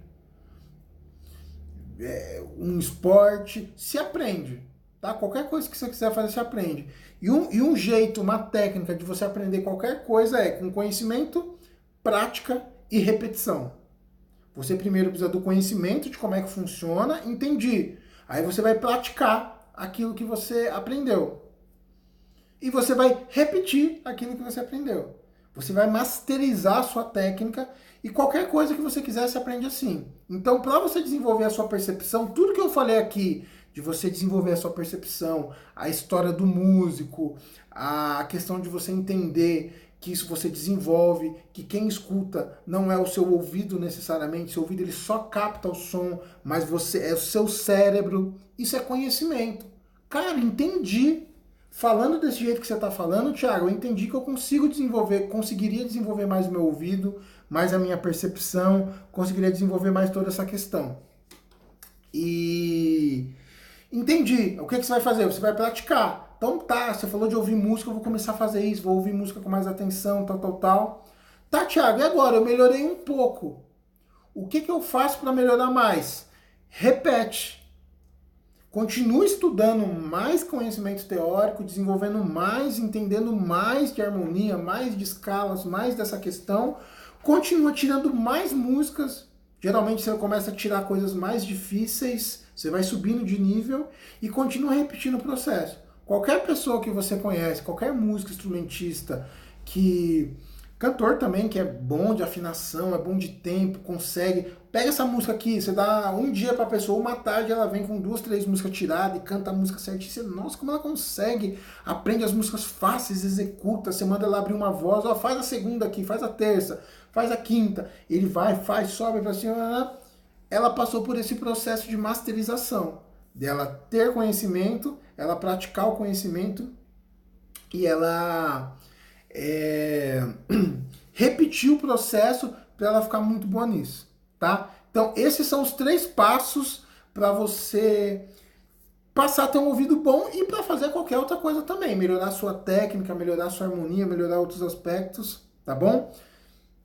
Um esporte, se aprende. Tá? Qualquer coisa que você quiser fazer, você aprende. E um jeito, uma técnica de você aprender qualquer coisa é com conhecimento, prática e repetição. Você primeiro precisa do conhecimento de como é que funciona, entendi. Aí você vai praticar aquilo que você aprendeu. E você vai repetir aquilo que você aprendeu. Você vai masterizar a sua técnica e qualquer coisa que você quiser, você aprende assim. Então, para você desenvolver a sua percepção, tudo que eu falei aqui, de você desenvolver a sua percepção, a história do músico, a questão de você entender que isso você desenvolve, que quem escuta não é o seu ouvido necessariamente, seu ouvido ele só capta o som, mas você é o seu cérebro, isso é conhecimento. Cara, entendi. Falando desse jeito que você está falando, Thiago, eu entendi que eu conseguiria desenvolver mais o meu ouvido, mais a minha percepção, conseguiria desenvolver mais toda essa questão. E entendi. O que você vai fazer? Você vai praticar. Então tá, você falou de ouvir música, eu vou começar a fazer isso, vou ouvir música com mais atenção, tal. Tá, Thiago, e agora? Eu melhorei um pouco. O que eu faço para melhorar mais? Repete. Continue estudando mais conhecimento teórico, desenvolvendo mais, entendendo mais de harmonia, mais de escalas, mais dessa questão. Continua tirando mais músicas. Geralmente você começa a tirar coisas mais difíceis, você vai subindo de nível e continua repetindo o processo. Qualquer pessoa que você conhece, qualquer músico, instrumentista, cantor também, que é bom de afinação, é bom de tempo, consegue. Pega essa música aqui, você dá um dia pra pessoa, uma tarde ela vem com 2, 3 músicas tiradas e canta a música certinha. Você, nossa, como ela consegue? Aprende as músicas fáceis, executa, você manda ela abrir uma voz, ó, faz a segunda aqui, faz a terça, faz a quinta. Ele vai, faz, sobe pra cima. Ela passou por esse processo de masterização, dela ter conhecimento, ela praticar o conhecimento e ela repetir o processo para ela ficar muito boa nisso, tá? Então, esses são os 3 passos para você passar a ter um ouvido bom e para fazer qualquer outra coisa também, melhorar a sua técnica, melhorar a sua harmonia, melhorar outros aspectos, tá bom?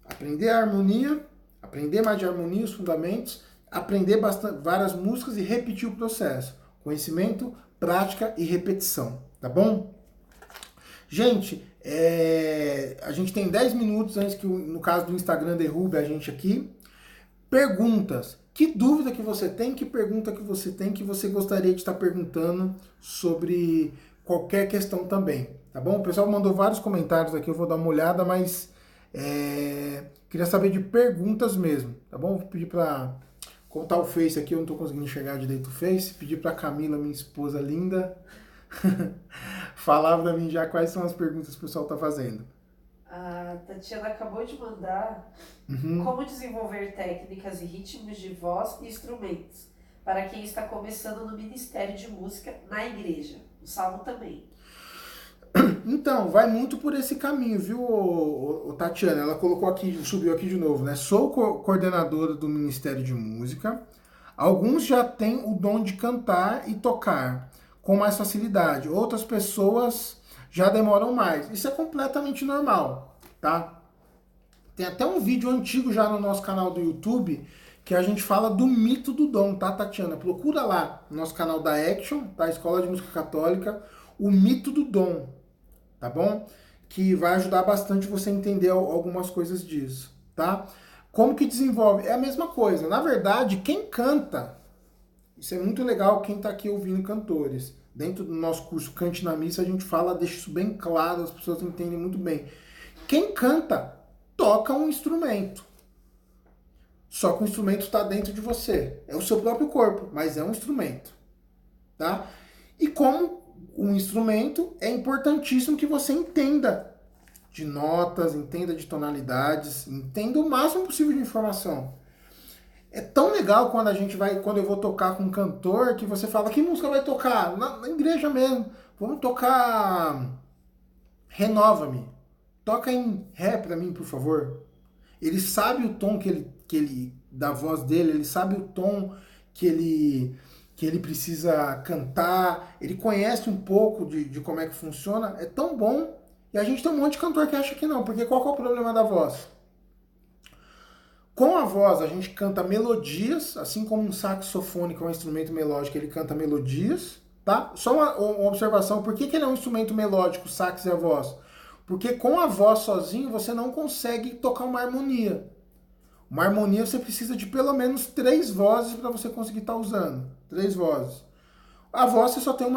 Aprender a harmonia, aprender mais de harmonia, os fundamentos, aprender várias músicas e repetir o processo. Conhecimento, prática e repetição, tá bom? Gente, a gente tem 10 minutos antes que, no caso do Instagram, derrube a gente aqui. Perguntas. Que dúvida que você tem? Que pergunta que você tem que você gostaria de estar perguntando sobre qualquer questão também, tá bom? O pessoal mandou vários comentários aqui, eu vou dar uma olhada, mas queria saber de perguntas mesmo, tá bom? Vou pedir para contar o Face aqui, eu não estou conseguindo enxergar direito o Face. Pedir para Camila, minha esposa linda, falar para mim já quais são as perguntas que o pessoal está fazendo. A Tatiana acabou de mandar como desenvolver técnicas e ritmos de voz e instrumentos para quem está começando no Ministério de Música na igreja. O Salmo também. Então, vai muito por esse caminho, viu, Tatiana? Ela colocou aqui, subiu aqui de novo, né? Sou coordenadora do Ministério de Música. Alguns já têm o dom de cantar e tocar com mais facilidade. Outras pessoas já demoram mais. Isso é completamente normal, tá? Tem até um vídeo antigo já no nosso canal do YouTube que a gente fala do mito do dom, tá, Tatiana? Procura lá no nosso canal da Action, tá? Escola de Música Católica, o mito do dom, tá bom? Que vai ajudar bastante você a entender algumas coisas disso, tá? Como que desenvolve? É a mesma coisa. Na verdade, quem canta, isso é muito legal, quem tá aqui ouvindo cantores. Dentro do nosso curso Cante na Missa, a gente fala, deixa isso bem claro, as pessoas entendem muito bem. Quem canta, toca um instrumento. Só que o instrumento está dentro de você. É o seu próprio corpo, mas é um instrumento, tá? E como um instrumento, é importantíssimo que você entenda de notas, entenda de tonalidades, entenda o máximo possível de informação. É tão legal quando eu vou tocar com um cantor, que você fala, que música vai tocar? Na igreja mesmo. Vamos tocar Renova-me. Toca em Ré pra mim, por favor. Ele sabe o tom que ele da voz dele, ele sabe o tom que ele precisa cantar, ele conhece um pouco de como é que funciona, é tão bom. E a gente tem um monte de cantor que acha que não, porque qual que é o problema da voz? Com a voz a gente canta melodias, assim como um saxofone, que é um instrumento melódico, ele canta melodias, tá? Só uma observação, por que ele é um instrumento melódico, o sax e a voz? Porque com a voz sozinho você não consegue tocar uma harmonia. Uma harmonia você precisa de pelo menos 3 vozes para você conseguir estar usando. 3 vozes. A voz você só tem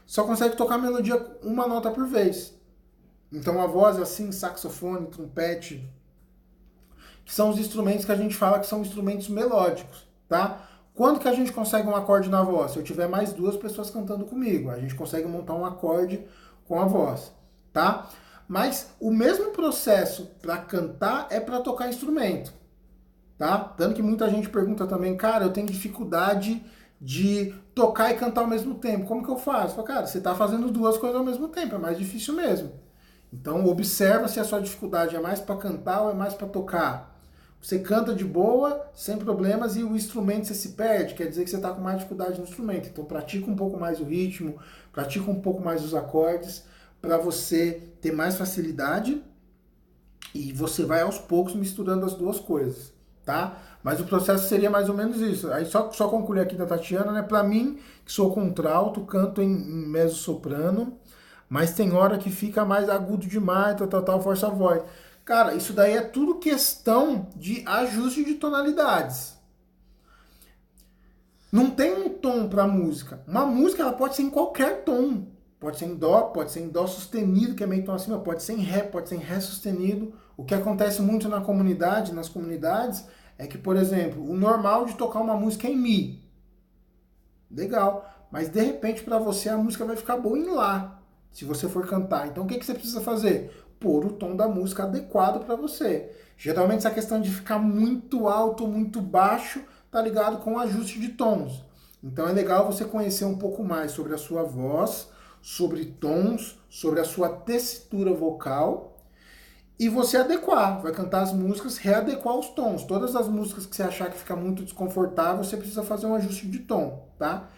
só consegue tocar a melodia uma nota por vez. Então a voz é assim, saxofone, trompete, que são os instrumentos que a gente fala que são instrumentos melódicos, tá? Quando que a gente consegue um acorde na voz? Se eu tiver mais 2 pessoas cantando comigo, a gente consegue montar um acorde com a voz, tá? Mas o mesmo processo para cantar é para tocar instrumento, tá? Tanto que muita gente pergunta também, cara, eu tenho dificuldade de tocar e cantar ao mesmo tempo. Como que eu faço? Falo, cara, você está fazendo 2 coisas ao mesmo tempo, é mais difícil mesmo. Então observa se a sua dificuldade é mais para cantar ou é mais para tocar. Você canta de boa, sem problemas, e o instrumento você se perde, quer dizer que você está com mais dificuldade no instrumento. Então pratica um pouco mais o ritmo, pratica um pouco mais os acordes, para você ter mais facilidade, e você vai aos poucos misturando as 2 coisas, tá? Mas o processo seria mais ou menos isso. Aí só concluir aqui da Tatiana, né? Para mim, que sou contralto, canto em mezzo-soprano, mas tem hora que fica mais agudo demais, tal, força a voz. Cara, isso daí é tudo questão de ajuste de tonalidades. Não tem um tom para música. Uma música ela pode ser em qualquer tom. Pode ser em dó sustenido, que é meio tom acima, pode ser em ré, pode ser em ré sustenido. O que acontece muito na comunidade, nas comunidades, é que, por exemplo, o normal de tocar uma música é em mi. Legal. Mas de repente para você a música vai ficar boa em lá, se você for cantar. Então o que você precisa fazer? Pôr o tom da música adequado para você. Geralmente essa questão de ficar muito alto ou muito baixo tá ligado com o ajuste de tons. Então é legal você conhecer um pouco mais sobre a sua voz, sobre tons, sobre a sua tessitura vocal e você adequar. Vai cantar as músicas, readequar os tons. Todas as músicas que você achar que fica muito desconfortável, você precisa fazer um ajuste de tom, tá?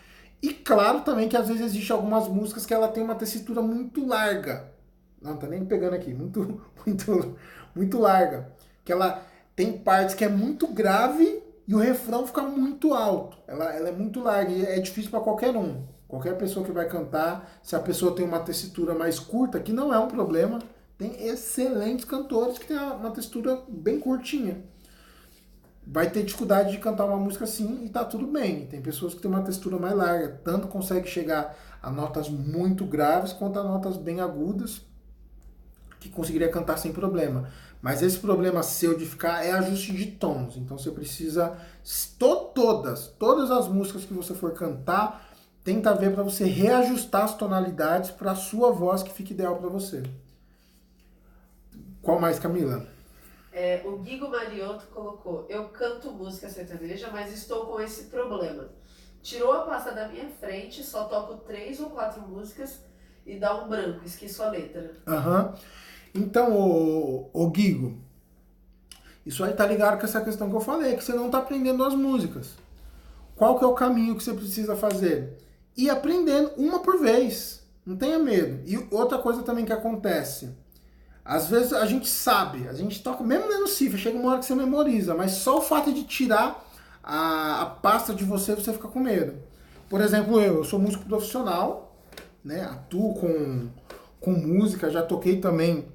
E claro também que às vezes existe algumas músicas que ela tem uma tessitura muito larga. Não, tá nem pegando aqui, muito larga. Que ela tem partes que é muito grave e o refrão fica muito alto. Ela é muito larga e é difícil para qualquer um. Qualquer pessoa que vai cantar, se a pessoa tem uma tessitura mais curta, que não é um problema, tem excelentes cantores que têm uma textura bem curtinha. Vai ter dificuldade de cantar uma música assim e tá tudo bem. Tem pessoas que têm uma textura mais larga, tanto consegue chegar a notas muito graves quanto a notas bem agudas, que conseguiria cantar sem problema. Mas esse problema seu de ficar é ajuste de tons. Então você precisa, todas as músicas que você for cantar, tenta ver para você reajustar as tonalidades para a sua voz que fique ideal para você. Qual mais, Camila? O Guigo Mariotto colocou: eu canto música sertaneja, mas estou com esse problema. Tirou a pasta da minha frente, só toco 3 ou 4 músicas e dá um branco, esqueço a letra. Então, o Guigo, isso aí tá ligado com essa questão que eu falei, que você não tá aprendendo as músicas. Qual que é o caminho que você precisa fazer? Ir aprendendo uma por vez. Não tenha medo. E outra coisa também que acontece. Às vezes a gente sabe, a gente toca, mesmo lendo cifra, chega uma hora que você memoriza, mas só o fato de tirar a pasta de você fica com medo. Por exemplo, eu sou músico profissional, né? Atuo com música, já toquei também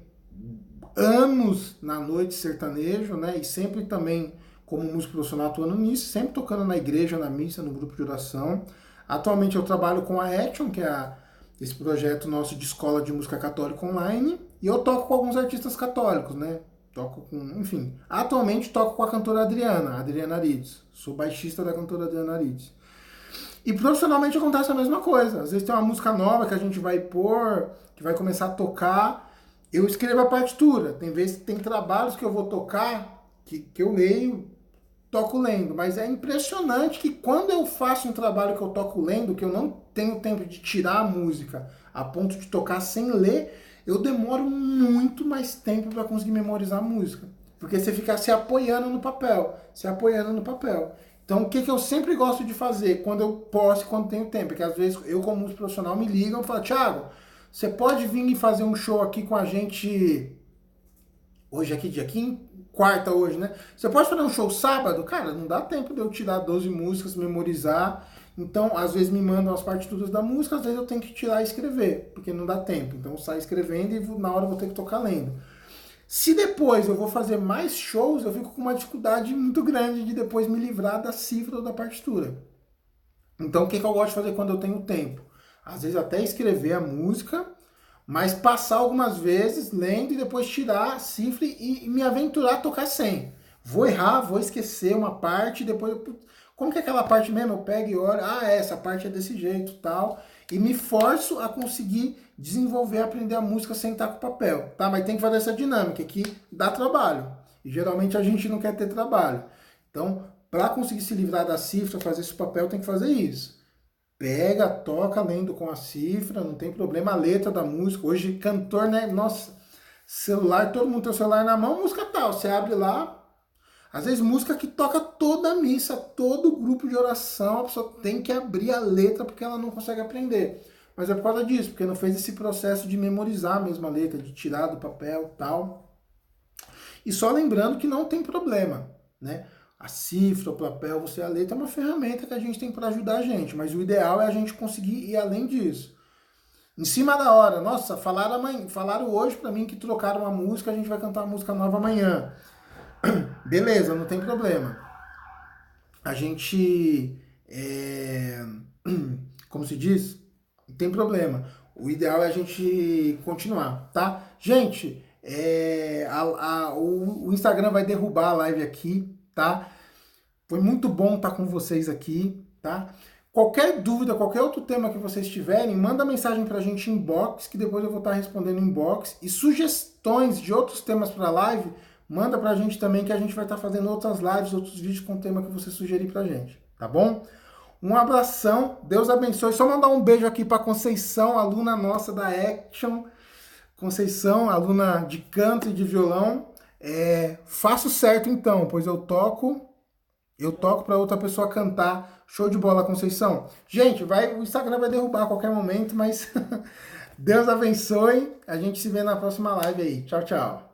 anos na noite sertanejo, né? E sempre também como músico profissional atuando nisso, sempre tocando na igreja, na missa, no grupo de oração. Atualmente eu trabalho com a Action, que é esse projeto nosso de escola de música católica online, e eu toco com alguns artistas católicos, né? Toco com, enfim. Atualmente toco com a cantora Adriana Arides. Sou baixista da cantora Adriana Arides. E profissionalmente acontece a mesma coisa. Às vezes tem uma música nova que a gente vai pôr, que vai começar a tocar. Eu escrevo a partitura. Tem vezes tem trabalhos que eu vou tocar, que eu leio, toco lendo. Mas é impressionante que quando eu faço um trabalho que eu toco lendo, que eu não tenho tempo de tirar a música a ponto de tocar sem ler, eu demoro muito mais tempo para conseguir memorizar a música. Porque você fica se apoiando no papel, Então, o que eu sempre gosto de fazer quando eu posso, quando tenho tempo, é que às vezes eu, como músico profissional, me ligam e falam: Thiago, você pode vir e fazer um show aqui com a gente hoje, aqui dia 15, quarta hoje, né? Você pode fazer um show sábado? Cara, não dá tempo de eu tirar 12 músicas, memorizar. Então, às vezes me mandam as partituras da música, às vezes eu tenho que tirar e escrever, porque não dá tempo. Então, eu saio escrevendo e na hora eu vou ter que tocar lendo. Se depois eu vou fazer mais shows, eu fico com uma dificuldade muito grande de depois me livrar da cifra ou da partitura. Então, o que eu gosto de fazer quando eu tenho tempo? Às vezes até escrever a música, mas passar algumas vezes lendo e depois tirar a cifra e me aventurar a tocar sem. Vou errar, vou esquecer uma parte, depois como que é aquela parte mesmo? Eu pego e olho, essa parte é desse jeito, tal, e me forço a conseguir desenvolver, aprender a música sem estar com papel, tá? Mas tem que fazer essa dinâmica que dá trabalho. E geralmente a gente não quer ter trabalho. Então, para conseguir se livrar da cifra, fazer esse papel, tem que fazer isso. Pega, toca lendo com a cifra, não tem problema, a letra da música. Hoje, cantor, né? Nossa, celular, todo mundo tem o celular na mão, música tal. Você abre lá, às vezes música que toca toda a missa, todo grupo de oração, a pessoa tem que abrir a letra porque ela não consegue aprender. Mas é por causa disso, porque não fez esse processo de memorizar a mesma letra, de tirar do papel e tal. E só lembrando que não tem problema, né? A cifra, o papel, a letra é uma ferramenta que a gente tem para ajudar a gente, mas o ideal é a gente conseguir ir além disso. Em cima da hora, nossa, falaram hoje para mim que trocaram uma música, a gente vai cantar uma música nova amanhã. Beleza, não tem problema. A gente, como se diz, não tem problema. O ideal é a gente continuar, tá? Gente, o Instagram vai derrubar a live aqui, tá? Foi muito bom estar com vocês aqui, tá? Qualquer dúvida, qualquer outro tema que vocês tiverem, manda mensagem pra gente em inbox, que depois eu vou estar respondendo em inbox. E sugestões de outros temas pra live, manda pra gente também, que a gente vai estar fazendo outras lives, outros vídeos com o tema que você sugerir pra gente, tá bom? Um abração, Deus abençoe. Só mandar um beijo aqui pra Conceição, aluna nossa da Action. Conceição, aluna de canto e de violão. Faço certo então, pois eu toco para outra pessoa cantar. Show de bola, Conceição. Gente, o Instagram vai derrubar a qualquer momento, mas Deus abençoe. A gente se vê na próxima live aí. Tchau, tchau.